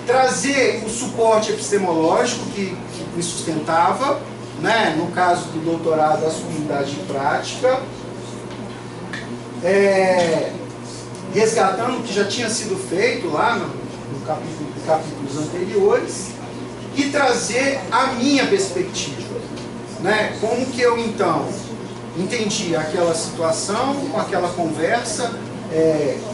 trazer o suporte epistemológico que me sustentava, né? No caso do doutorado, as comunidades de prática, resgatando o que já tinha sido feito lá no capítulos anteriores, e trazer a minha perspectiva, né? Como que eu então entendi aquela situação, com aquela conversa,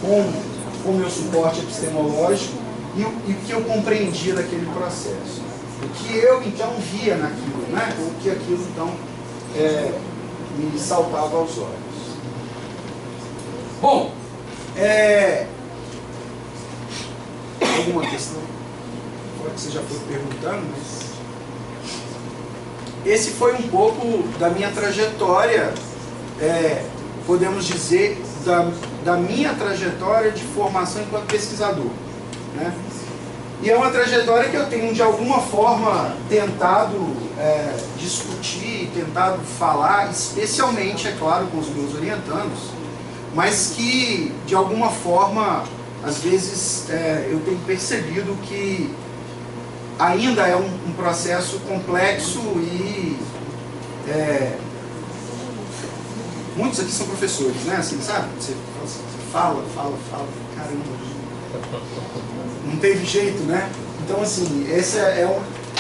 com o meu suporte epistemológico e o que eu compreendia daquele processo. O que eu então via naquilo, né? O que aquilo então me saltava aos olhos. Bom, alguma questão? Pode que você já foi perguntando, mas esse foi um pouco da minha trajetória, podemos dizer, da minha trajetória de formação enquanto pesquisador, né? E é uma trajetória que eu tenho, de alguma forma, tentado discutir, tentado falar, especialmente, é claro, com os meus orientandos, mas que, de alguma forma, às vezes, eu tenho percebido que ainda é um processo complexo e muitos aqui são professores, né? Assim, sabe? Você fala, caramba, não teve jeito, né? Então, assim, essa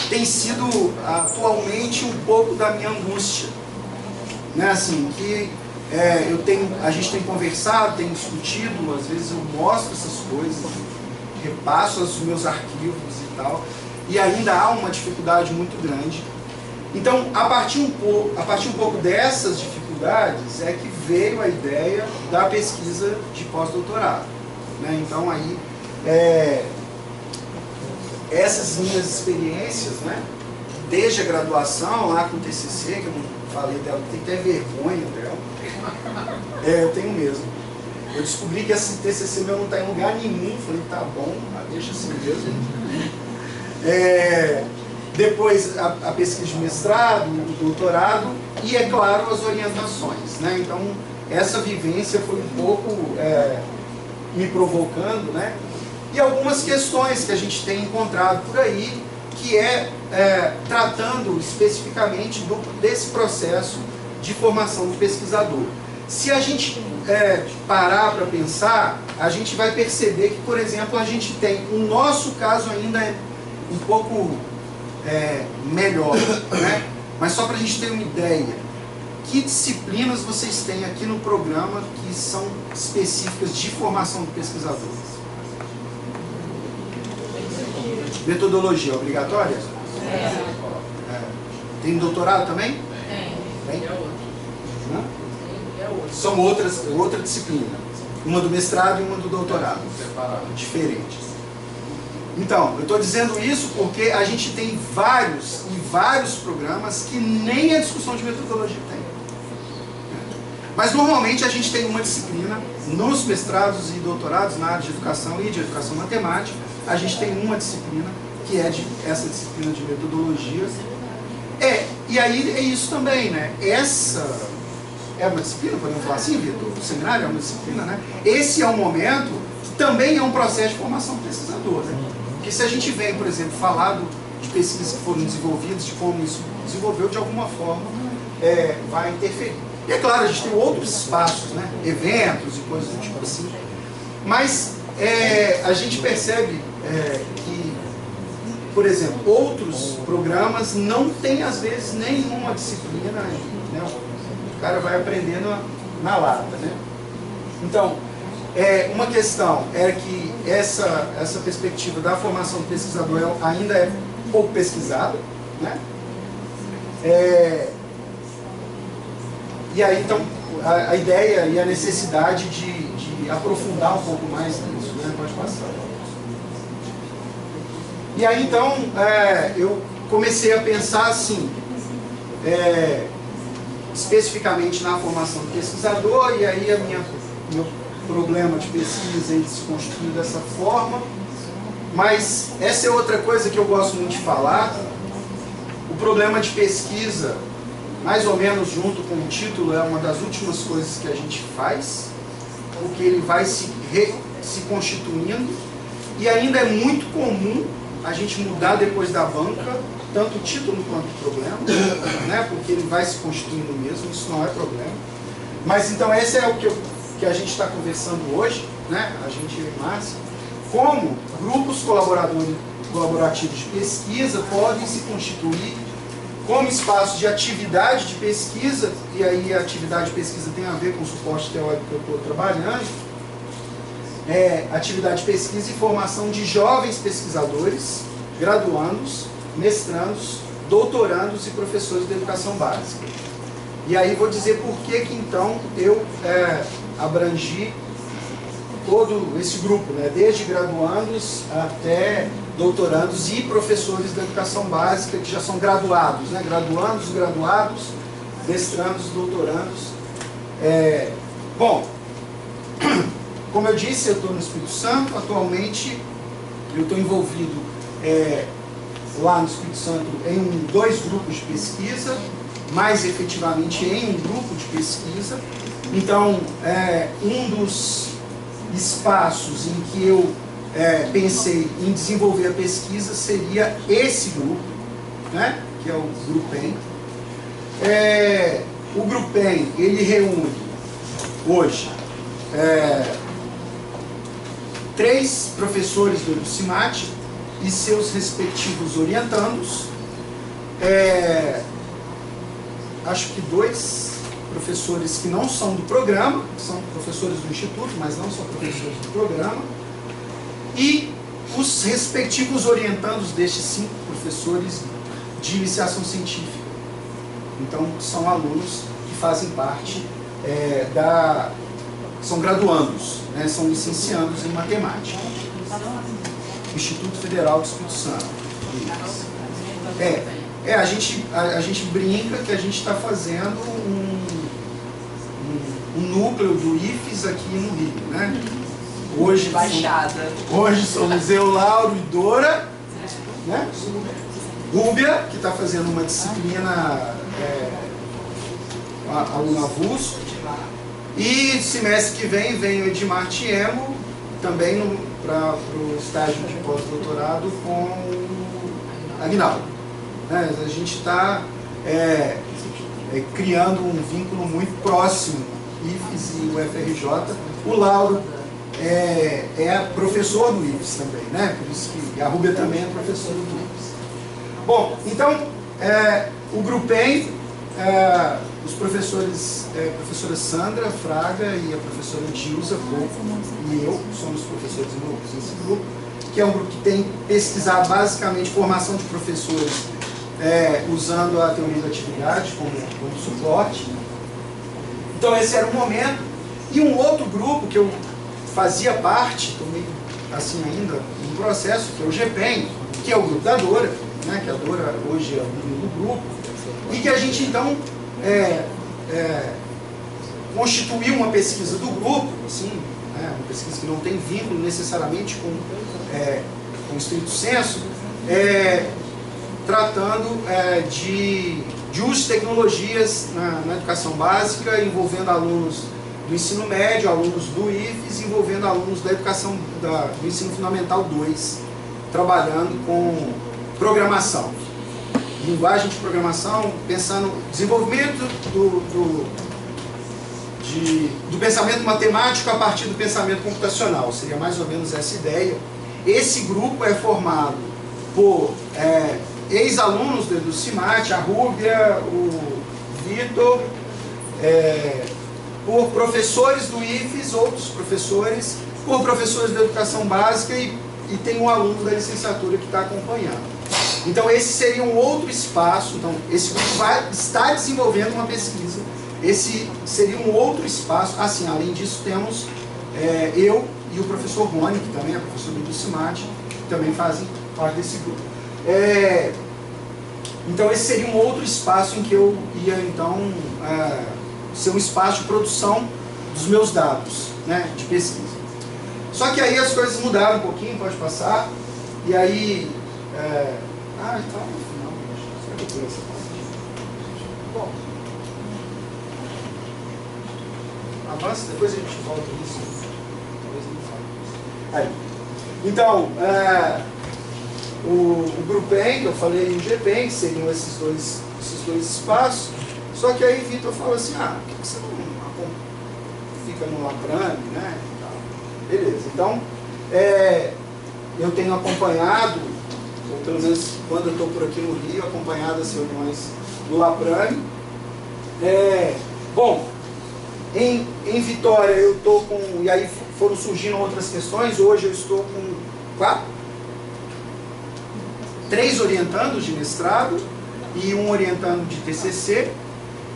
tem sido atualmente um pouco da minha angústia, né? Assim, que a gente tem conversado, tem discutido, às vezes eu mostro essas coisas, repasso os meus arquivos e tal, e ainda há uma dificuldade muito grande. Então, a partir um pouco dessas dificuldades é que veio a ideia da pesquisa de pós-doutorado, né? Então, aí, essas minhas experiências, né, desde a graduação, lá com o TCC, que eu não falei dela, tem até vergonha dela, eu tenho mesmo. Eu descobri que esse TCC meu não está em lugar nenhum, falei, tá bom, deixa assim mesmo. Depois a pesquisa de mestrado, o doutorado e, é claro, as orientações, né? Então, essa vivência foi um pouco me provocando, né? E algumas questões que a gente tem encontrado por aí, que tratando especificamente desse processo de formação do pesquisador. Se a gente parar para pensar, a gente vai perceber que, por exemplo, a gente tem, o nosso caso ainda é um pouco melhor, né? Mas só para a gente ter uma ideia, que disciplinas vocês têm aqui no programa que são específicas de formação do pesquisador? Metodologia obrigatória? Tem doutorado também? Tem. São outra disciplina. Uma do mestrado e uma do doutorado. Diferentes. Então, eu estou dizendo isso porque a gente tem vários programas que nem a discussão de metodologia tem. Mas normalmente a gente tem uma disciplina nos mestrados e doutorados na área de educação e de educação matemática. A gente tem uma disciplina que é essa disciplina de metodologia. E aí é isso também, né? Essa é uma disciplina, podemos falar assim, Vitor? O seminário é uma disciplina, né? Esse é um momento que também é um processo de formação do pesquisador, né? Porque se a gente vem, por exemplo, falar de pesquisas que foram desenvolvidas, de como isso desenvolveu, de alguma forma, vai interferir. E é claro, a gente tem outros espaços, né? Eventos e coisas do tipo assim. Mas a gente percebe que, por exemplo, outros programas não têm, às vezes, nenhuma disciplina, né? O cara vai aprendendo na lata, né? Então, uma questão é que essa perspectiva da formação do pesquisador ainda é pouco pesquisada, né? E aí, então, a ideia e a necessidade de aprofundar um pouco mais nisso, né? Pode passar. E aí, então, eu comecei a pensar assim, especificamente na formação do pesquisador, e aí meu problema de pesquisa ele se constitui dessa forma. Mas essa é outra coisa que eu gosto muito de falar. O problema de pesquisa, mais ou menos junto com o título, é uma das últimas coisas que a gente faz, porque ele vai se constituindo, e ainda é muito comum a gente mudar depois da banca, tanto o título quanto o problema, né? Porque ele vai se constituindo mesmo, isso não é problema. Mas então esse é o que a gente está conversando hoje, né? A gente e Márcia, como grupos colaborativos de pesquisa podem se constituir como espaço de atividade de pesquisa, e aí a atividade de pesquisa tem a ver com o suporte teórico que eu estou trabalhando, atividade de pesquisa e formação de jovens pesquisadores, graduandos, mestrandos, doutorandos e professores de educação básica. E aí vou dizer por que então eu abrangi todo esse grupo, né? Desde graduandos até doutorandos e professores da educação básica que já são graduados, né? Graduados, mestrandos, doutorandos. Bom, como eu disse, eu estou no Espírito Santo. Atualmente eu estou envolvido lá no Espírito Santo em 2 grupos de pesquisa, mais efetivamente em um grupo de pesquisa. Então, um dos espaços em que eu pensei em desenvolver a pesquisa seria esse grupo, né, que é o GRUPEM. O GRUPEM, ele reúne hoje 3 professores do EduCimat e seus respectivos orientandos, acho que 2 professores que não são do programa, são professores do Instituto, mas não são professores do programa, e os respectivos orientandos destes 5 professores de iniciação científica. Então, são alunos que fazem parte são graduandos, né, são licenciados em matemática. Instituto Federal do Espírito Santo. A gente brinca que a gente está fazendo um núcleo do IFES aqui no Rio, né? Hoje somos eu, Lauro e Dora, né? Rúbia, que está fazendo uma disciplina aluno avulso. E semestre que vem o Edmar Tiemo, também para o estágio de pós-doutorado com o Aguinaldo. Né? A gente está criando um vínculo muito próximo, IFES e o FRJ. O Lauro é professor do IFES também, né? Por isso que a Rúbia também é professora do IFES. Bom, então, o GRUPEM, os professores, a professora Sandra Fraga e a professora Gilza e eu somos professores envolvidos nesse grupo, que é um grupo que tem pesquisado basicamente formação de professores, usando a teoria da atividade como suporte. Então esse era um momento. E um outro grupo que eu fazia parte, estou meio assim ainda no processo, que é o GPEM, que é o grupo da Dora, né, que a Dora hoje é o número do grupo, e que a gente então constituiu uma pesquisa do grupo, assim, uma pesquisa que não tem vínculo necessariamente com o estrito senso, tratando de uso de tecnologias na educação básica, envolvendo alunos do ensino médio, alunos do IFES, envolvendo alunos da educação do ensino fundamental 2, trabalhando com programação, linguagem de programação, pensando no desenvolvimento do pensamento matemático a partir do pensamento computacional. Seria mais ou menos essa ideia. Esse grupo é formado por ex-alunos do CIMAT, a Rúbia, o Vitor, por professores do IFES, outros professores, por professores da educação básica e tem um aluno da licenciatura que está acompanhando. Então esse seria um outro espaço. Então esse grupo está desenvolvendo uma pesquisa. Esse seria um outro espaço. Assim, além disso temos eu e o professor Rony, que também é professor do CIMAT, que também fazem parte desse grupo. Então esse seria um outro espaço em que eu ia então ser um espaço de produção dos meus dados, né, de pesquisa. Só que aí as coisas mudaram um pouquinho, pode passar, e aí... então no final, será que eu tenho essa parte? Bom, avança, depois a gente volta nisso. Talvez eu não fale isso. Aí. Então, o GRUPEM, que eu falei, e o GPEM, que seriam esses dois espaços. Só que aí Vitor falou assim, por que você não fica no Laprame, né? Beleza, então eu tenho acompanhado, ou pelo menos quando eu estou por aqui no Rio, acompanhado as reuniões do Laprame. Bom, em Vitória eu estou com, e aí foram surgindo outras questões, hoje eu estou com 3 orientandos de mestrado e um orientando de TCC.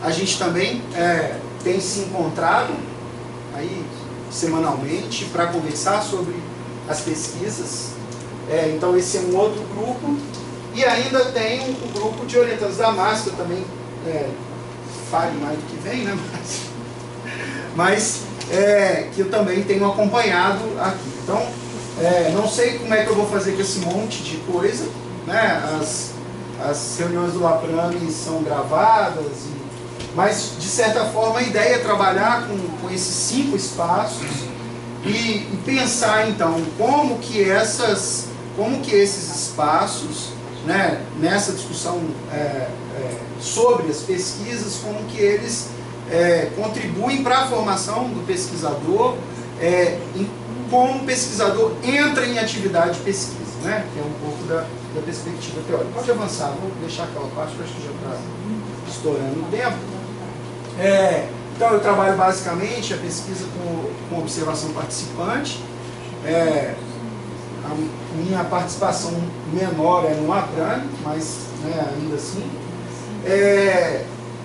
A gente também tem se encontrado aí semanalmente para conversar sobre as pesquisas. Então esse é um outro grupo. E ainda tem um grupo de orientandos da Márcia, eu também fale mais do que vem, né? Mas que eu também tenho acompanhado aqui. Então, não sei como é que eu vou fazer com esse monte de coisa, né? As reuniões do Laprame são gravadas, mas de certa forma a ideia é trabalhar com esses 5 espaços e pensar então como que esses espaços, né, nessa discussão sobre as pesquisas, como que eles contribuem para a formação do pesquisador, como o pesquisador entra em atividade de pesquisa, né, que é um pouco da perspectiva teórica. Pode avançar, vou deixar aquela parte que eu acho que já está estourando o tempo. Então eu trabalho basicamente a pesquisa com observação participante. A minha participação menor é no Laprame, mas ainda assim.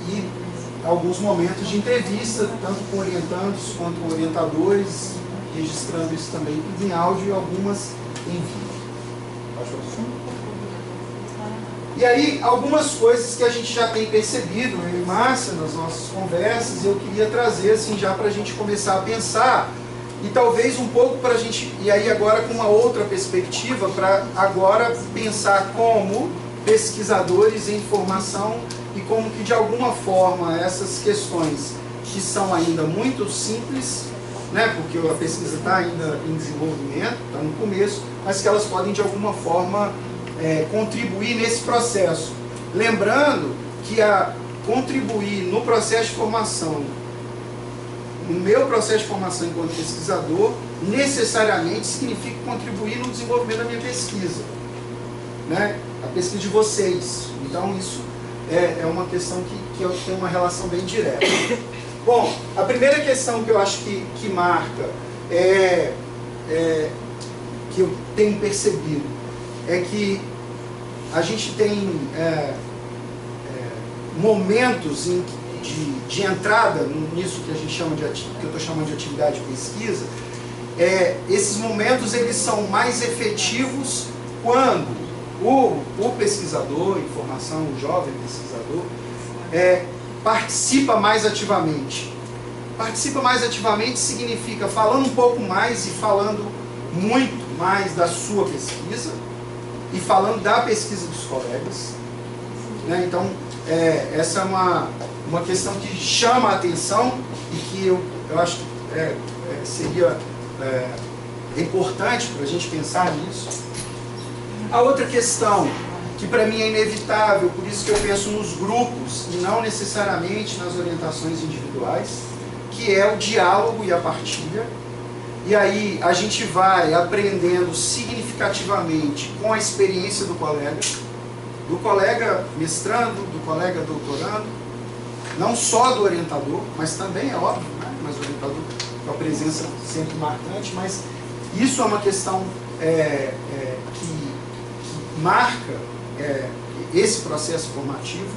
E alguns momentos de entrevista, tanto com orientandos quanto com orientadores, registrando isso também tudo em áudio e algumas em vídeo. E aí, algumas coisas que a gente já tem percebido, eu e Márcia, nas nossas conversas, eu queria trazer assim, já para a gente começar a pensar, e talvez um pouco para a gente, e aí agora com uma outra perspectiva, para agora pensar como pesquisadores em formação e como que de alguma forma essas questões que são ainda muito simples, né, porque a pesquisa está ainda em desenvolvimento, está no começo, mas que elas podem de alguma forma contribuir nesse processo. Lembrando que contribuir no processo de formação, no meu processo de formação enquanto pesquisador, necessariamente significa contribuir no desenvolvimento da minha pesquisa, né? A pesquisa de vocês. Então isso é uma questão que eu tenho uma relação bem direta. Bom, a primeira questão que eu acho que marca, que eu tenho percebido é que a gente tem momentos de entrada nisso que a gente chama que eu estou chamando de atividade de pesquisa. Esses momentos eles são mais efetivos quando o pesquisador em formação, o jovem pesquisador, participa mais ativamente. Participa mais ativamente significa falando um pouco mais e falando muito mais da sua pesquisa e falando da pesquisa dos colegas, né? Então, essa é uma questão que chama a atenção e que eu acho que seria importante para a gente pensar nisso. A outra questão, que para mim é inevitável, por isso que eu penso nos grupos e não necessariamente nas orientações individuais, que é o diálogo e a partilha. E aí a gente vai aprendendo significativamente com a experiência do colega mestrando, do colega doutorando, não só do orientador, mas também é óbvio, né? Mas o orientador com a presença sempre marcante, mas isso é uma questão que marca esse processo formativo.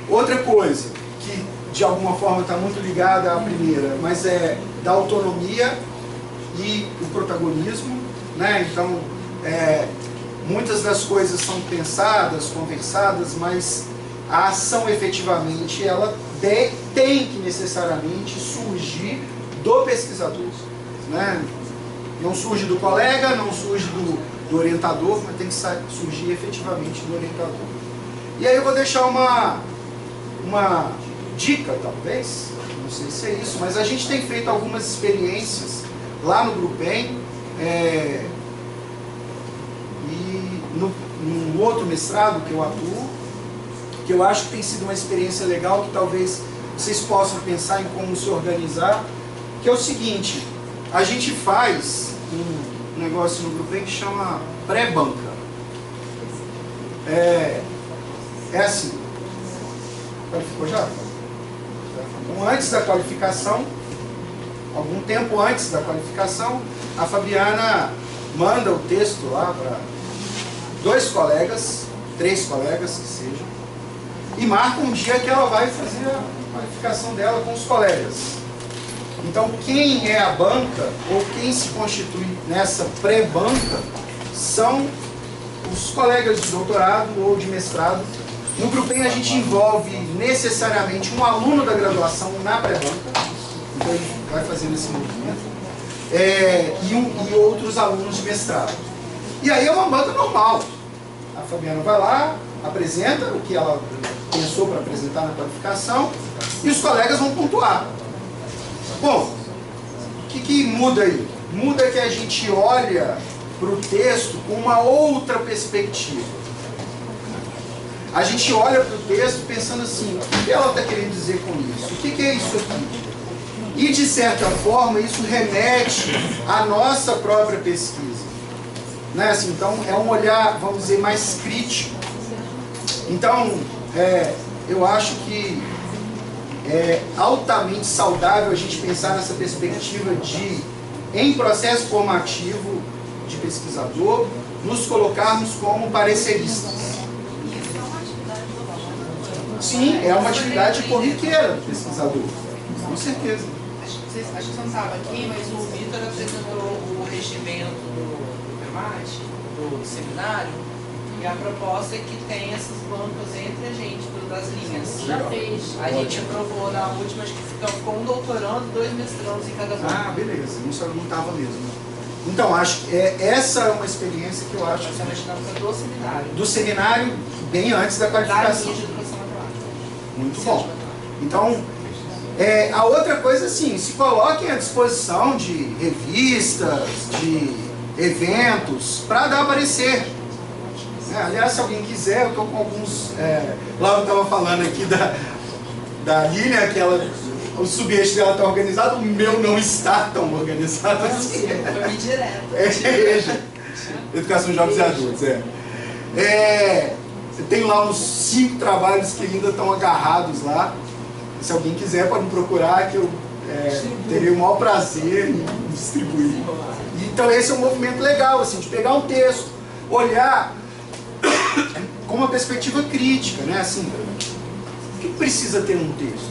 Outra coisa que de alguma forma está muito ligada à primeira, mas é da autonomia e o protagonismo, né? Então, muitas das coisas são pensadas, conversadas, mas a ação efetivamente ela tem que necessariamente surgir do pesquisador, né? Não surge do colega, não surge do orientador, mas tem que surgir efetivamente do orientador. E aí eu vou deixar uma dica, talvez, não sei se é isso, mas a gente tem feito algumas experiências lá no Grupem, e num outro mestrado que eu atuo, que eu acho que tem sido uma experiência legal, que talvez vocês possam pensar em como se organizar, que é o seguinte: a gente faz um negócio no Grupem que chama pré-banca. É assim, qualificou já? Então, antes da qualificação, algum tempo antes da qualificação, a Fabiana manda o texto lá para 2 colegas, 3 colegas que sejam, e marca um dia que ela vai fazer a qualificação dela com os colegas. Então, quem é a banca, ou quem se constitui nessa pré-banca, são os colegas de doutorado ou de mestrado. No Grupem a gente envolve necessariamente um aluno da graduação na pré-banca, então ele vai fazendo esse movimento, e outros alunos de mestrado. E aí é uma banca normal. A Fabiana vai lá, apresenta o que ela pensou para apresentar na qualificação, e os colegas vão pontuar. Bom, o que muda aí? Muda que a gente olha para o texto com uma outra perspectiva. A gente olha para o texto pensando assim: o que ela está querendo dizer com isso? O que é isso aqui? E de certa forma isso remete à nossa própria pesquisa, né? Assim, então é um olhar, vamos dizer, mais crítico. Então, eu acho que é altamente saudável a gente pensar nessa perspectiva de, em processo formativo de pesquisador, nos colocarmos como pareceristas. Sim, é uma atividade corriqueira do pesquisador, com certeza. Acho que você não estava aqui, mas o Vitor apresentou o regimento do PEMAT, do seminário, e a proposta é que tem essas bancas entre a gente, das linhas. Já fez. A gente aprovou na última, acho que ficou um doutorando, 2 mestrandos em cada banca. Ah, beleza, isso não estava mesmo. Então, acho que essa é uma experiência que eu acho Essa é uma dinâmica do seminário. do seminário, bem antes da Da qualificação. linha de educação matemática. Muito bom. Então, a outra coisa, assim, se coloquem à disposição de revistas, de eventos, para dar parecer. Aliás, se alguém quiser, eu estou com alguns... lá eu estava falando aqui da Lilian, que o subeixo dela está organizado, o meu não está tão organizado assim. Foi direto. Educação de Jovens e Adultos, eu tenho lá uns 5 trabalhos que ainda estão agarrados lá. Se alguém quiser, pode me procurar, que eu terei o maior prazer em distribuir. Então esse é um movimento legal, assim, de pegar um texto, olhar com uma perspectiva crítica, né? Assim, o que precisa ter um texto?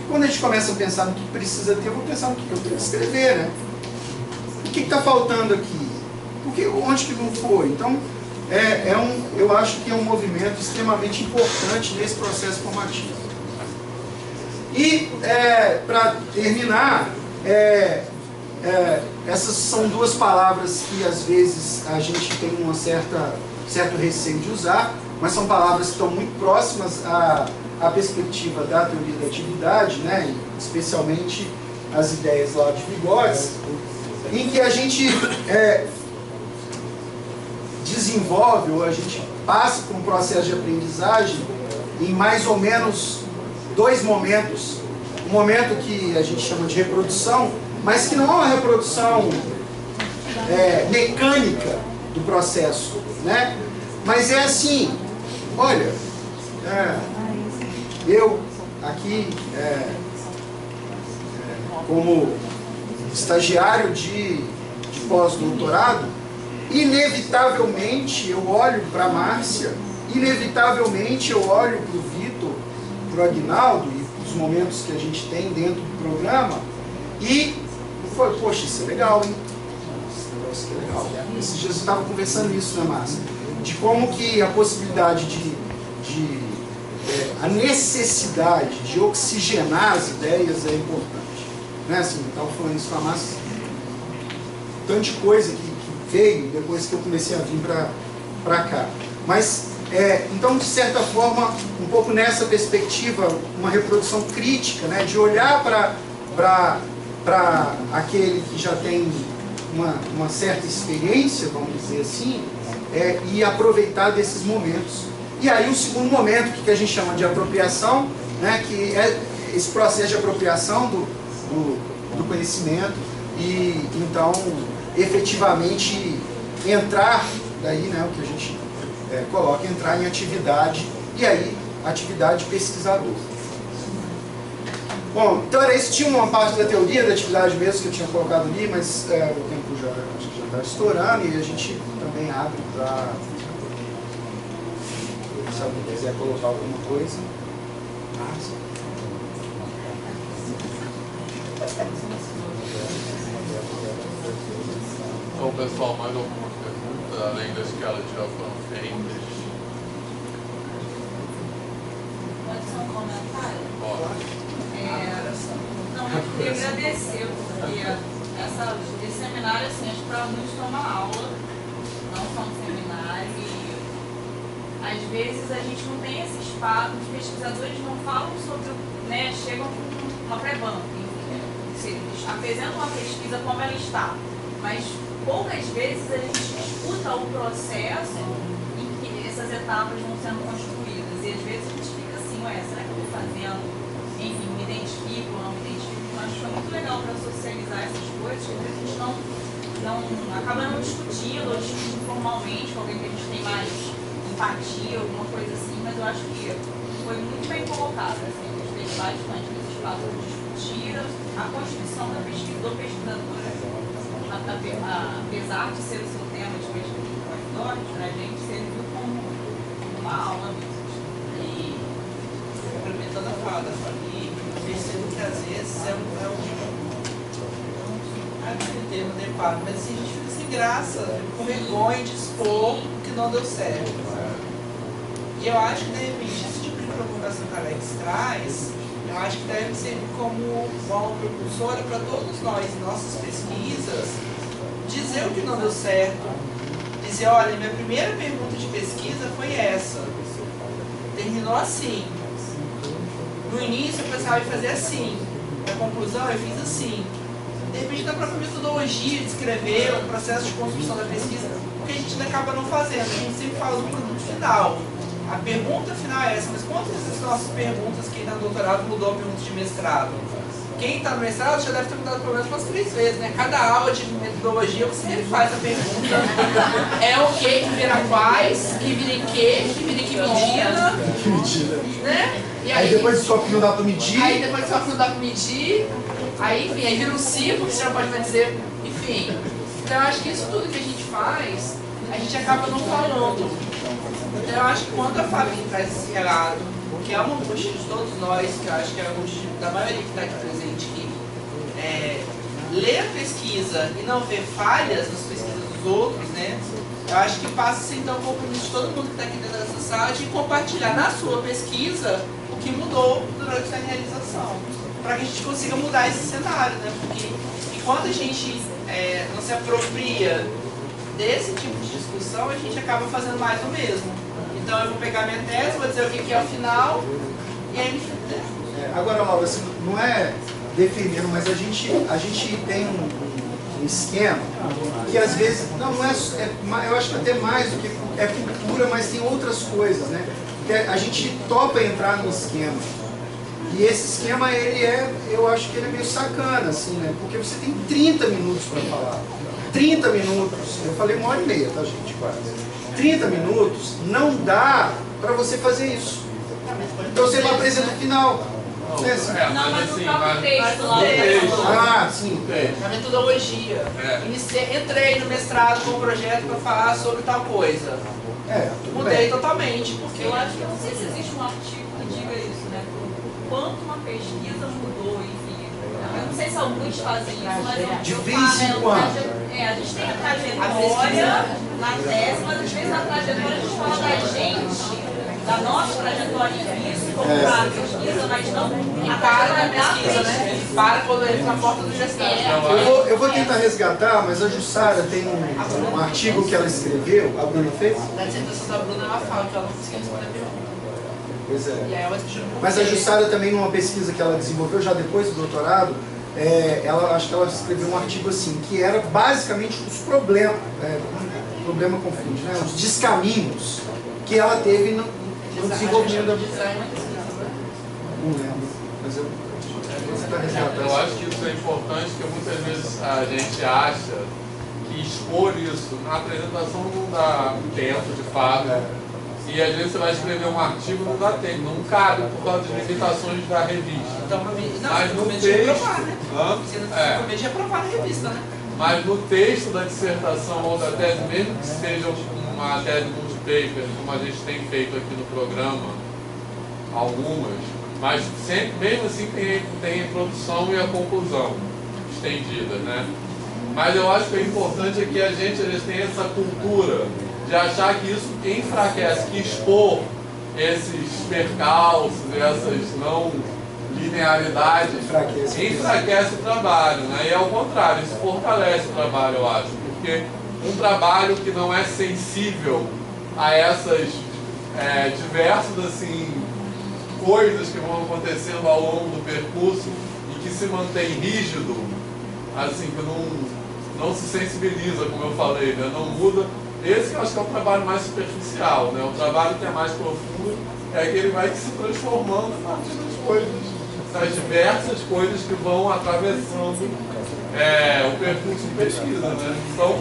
Quando a gente começa a pensar no que precisa ter, eu vou pensar no que eu tenho que escrever, né? O que está faltando aqui? Onde que não foi? Então, eu acho que é um movimento extremamente importante nesse processo formativo. E, para terminar, essas são duas palavras que às vezes a gente tem certo receio de usar, mas são palavras que estão muito próximas à perspectiva da teoria da atividade, né? Especialmente as ideias lá de Vygotsky, em que a gente desenvolve, ou a gente passa por um processo de aprendizagem em mais ou menos 2 momentos. Um momento que a gente chama de reprodução, mas que não é uma reprodução mecânica do processo, né? Mas é assim, olha, eu aqui, como estagiário de pós-doutorado, inevitavelmente eu olho para a Márcia, inevitavelmente eu olho para o Vitor, para o Aguinaldo e os momentos que a gente tem dentro do programa e foi, poxa, isso é legal, hein? Esse negócio aqui é legal. Esses dias eu estava conversando isso, né, Márcia? De como que a possibilidade a necessidade de oxigenar as ideias é importante. Né? Assim, eu estava falando isso com a Márcia, tanta coisa que veio depois que eu comecei a vir para cá. Mas, então, de certa forma, um pouco nessa perspectiva, uma reprodução crítica, né, de olhar para aquele que já tem uma certa experiência, vamos dizer assim, e aproveitar desses momentos. E aí o segundo momento, que a gente chama de apropriação, né, que é esse processo de apropriação do conhecimento e, então, efetivamente entrar, daí, né, o que a gente coloca, entrar em atividade, e aí, atividade pesquisadora. Bom, então era isso. Tinha uma parte da teoria da atividade mesmo que eu tinha colocado ali, mas o tempo acho que já está estourando e a gente também abre para... Se alguém quiser colocar alguma coisa. Então, pessoal, mais alguma pergunta, além das que elas já foram feitas? Pode ser um comentário? Pode. Não, eu queria agradecer, porque esse seminário, assim, acho que para muitos foi uma aula, não só um seminário, e às vezes a gente não tem esse espaço, os pesquisadores não falam sobre, né, chegam com uma pré-banca, eles apresentam uma pesquisa como ela está, mas poucas vezes a gente escuta o processo em que essas etapas vão sendo construídas, e às vezes a gente fica assim, ué, será que eu estou fazendo? Enfim, me identifico, não me identifico, mas acho que foi muito legal para socializar essas coisas, que às vezes a gente acaba não discutindo, ou discutindo formalmente com alguém que a gente tem mais empatia, alguma coisa assim, mas eu acho que foi muito bem colocado, assim, eu gostei bastante desse espaço de discutir a constituição da pesquisa do pesquisador, apesar de ser o seu tema de pesquisa de pós-doc, a gente serviu como uma aula mesmo. E complementando a fala da família, eu percebo que às vezes aquele termo adequado, mas assim, a gente fica sem graça, com vergonha de expor que não deu certo. E eu acho que, de repente, esse tipo de provocação que a Alex traz, eu acho que deve servir como uma propulsora para todos nós, em nossas pesquisas, dizer o que não deu certo, dizer, olha, minha primeira pergunta de pesquisa foi essa, terminou assim, no início eu pensava em fazer assim, na conclusão eu fiz assim. De repente, na própria metodologia de escrever, o processo de construção da pesquisa, o que a gente acaba não fazendo, a gente sempre fala do produto final. A pergunta final é essa, mas quantas dessas nossas perguntas, quem está no doutorado mudou a pergunta de mestrado? Quem está no mestrado já deve ter mudado pelo menos umas 3 vezes, né? Cada aula de metodologia você refaz a pergunta. É o que vira quais, que vira em que vira em que medida. Né? E aí depois só que não dá para medir. Aí depois só que não dá para medir. Aí, enfim, aí vira um ciclo que você não pode mais dizer, enfim. Então eu acho que isso tudo que a gente faz, a gente acaba não falando. Então eu acho que quando a Fabi traz esse relato, que é uma angústia de todos nós, que eu acho que é a angústia da maioria que está aqui presente, que lê a pesquisa e não vê falhas nas pesquisas dos outros, né? Eu acho que passa-se então o compromisso de todo mundo que está aqui dentro dessa sala de compartilhar na sua pesquisa o que mudou durante a realização, para que a gente consiga mudar esse cenário, né? Porque enquanto a gente não se apropria desse tipo de discussão, a gente acaba fazendo mais do mesmo. Então eu vou pegar minha tese, vou dizer o que é o final, e aí Agora, Laura, assim, não é defendendo, mas a gente tem um esquema que às vezes, não é, eu acho que até mais do que é cultura, mas tem outras coisas, né? Que a gente topa entrar no esquema. E esse esquema, eu acho que ele é meio sacana, assim, né? Porque você tem 30 minutos para falar. 30 minutos, eu falei 1h30, tá, gente? Quase. 30 minutos não dá para você fazer isso. Então você não apresenta o final. Não, mas assim, no próprio texto lá. Ah, sim. na metodologia. Entrei no mestrado com um projeto para falar sobre tal coisa. Mudei totalmente, porque Eu acho que eu não sei se existe um artigo que diga isso, né? O quanto uma pesquisa mudou, enfim. Eu não sei se alguns fazem isso, mas eu De vez em quando. a gente tem a trajetória na tese, mas às vezes na trajetória a gente fala da gente, da nossa trajetória em isso, como para a pesquisa, mas não a para na trajetória da pesquisa, né? Para quando entra na porta do gestante. Eu vou tentar resgatar, mas a Jussara tem um artigo que ela escreveu, a Bruna fez? Na dissertação da Bruna, ela fala que ela não conseguiu responder a pergunta. Pois é. E aí ela discutiu. Mas a Jussara também, numa pesquisa que ela desenvolveu já depois do doutorado, acho que ela escreveu um artigo assim, que era basicamente os problemas, problema confunde, né? Os descaminhos que ela teve no desenvolvimento da... Não lembro, mas eu vou tentar resgatar. Eu acho que isso é importante, porque muitas vezes a gente acha que expor isso na apresentação não dá tempo, de fato. E às vezes você vai escrever um artigo, não dá tempo, não cabe por causa das limitações da revista. Então, mas no texto, aprovar, né? Você não tem aprovar na revista, né? Mas no texto da dissertação ou da tese, mesmo que seja uma tese multipaper, como a gente tem feito aqui no programa, algumas, mas sempre, mesmo assim tem a introdução e a conclusão estendida, né? Mas eu acho que o importante é que a gente tenha essa cultura de achar que isso enfraquece, que expor esses percalços, essas não linearidades, enfraquece o trabalho, né? E ao contrário, isso fortalece o trabalho, eu acho, porque um trabalho que não é sensível a essas diversas assim, coisas que vão acontecendo ao longo do percurso e que se mantém rígido, assim, que não se sensibiliza, como eu falei, né? Não muda. Esse eu acho que é o trabalho mais superficial, né? O trabalho que é mais profundo é aquele que vai se transformando a partir das coisas, das diversas coisas que vão atravessando o percurso de pesquisa, né? Então,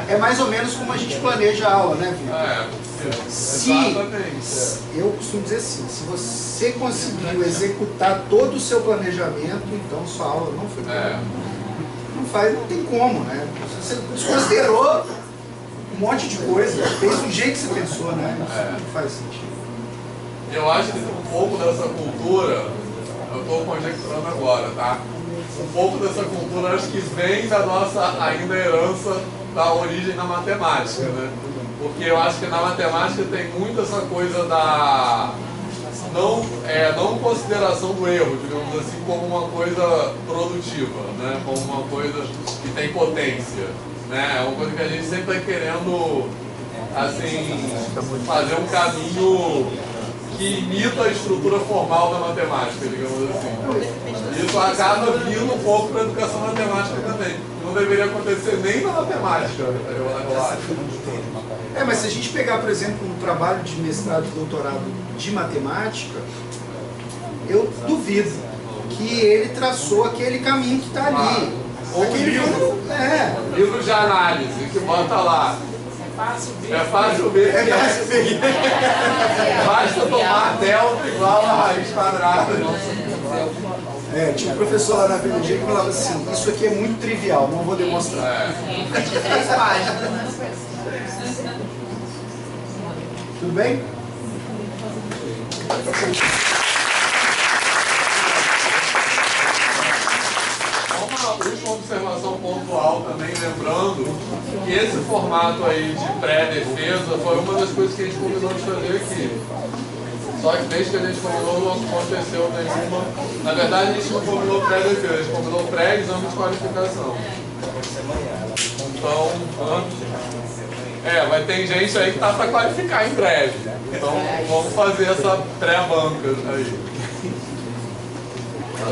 é mais ou menos como a gente planeja a aula, né, Vitor? Exatamente. Eu costumo dizer assim, se você conseguiu executar todo o seu planejamento, então sua aula não foi boa. Não tem como, né? Você desconsiderou um monte de coisa, fez do jeito que você pensou, né? Isso não faz sentido. Eu acho que um pouco dessa cultura, eu estou conjecturando agora, tá? Um pouco dessa cultura acho que vem da nossa ainda herança da origem da matemática, né? Porque eu acho que na matemática tem muito essa coisa da não consideração do erro, digamos assim, como uma coisa produtiva, né? Como uma coisa que tem potência, né? É uma coisa que a gente sempre está querendo, assim, fazer um caminho que imita a estrutura formal da matemática, digamos assim. Isso acaba vindo um pouco para a educação matemática também. Não deveria acontecer nem na matemática, eu acho. Mas se a gente pegar, por exemplo, um trabalho de mestrado e doutorado de matemática, eu duvido que ele traçou aquele caminho que está ali. Ou aquele livro de análise, que bota lá. É fácil ver. Basta tomar delta igual a raiz quadrada. Tinha um professor lá na PNG que falava assim, isso aqui é muito trivial, não vou demonstrar. 10 páginas. Tudo bem? Uma última observação pontual também, lembrando que esse formato aí de pré-defesa foi uma das coisas que a gente combinou de fazer aqui. Só que desde que a gente combinou não aconteceu nenhuma. Na verdade a gente não combinou pré-defesa, a gente combinou pré-exame de qualificação. Então, vai ter gente aí que tá para qualificar em breve. Então vamos fazer essa pré-banca aí. Tá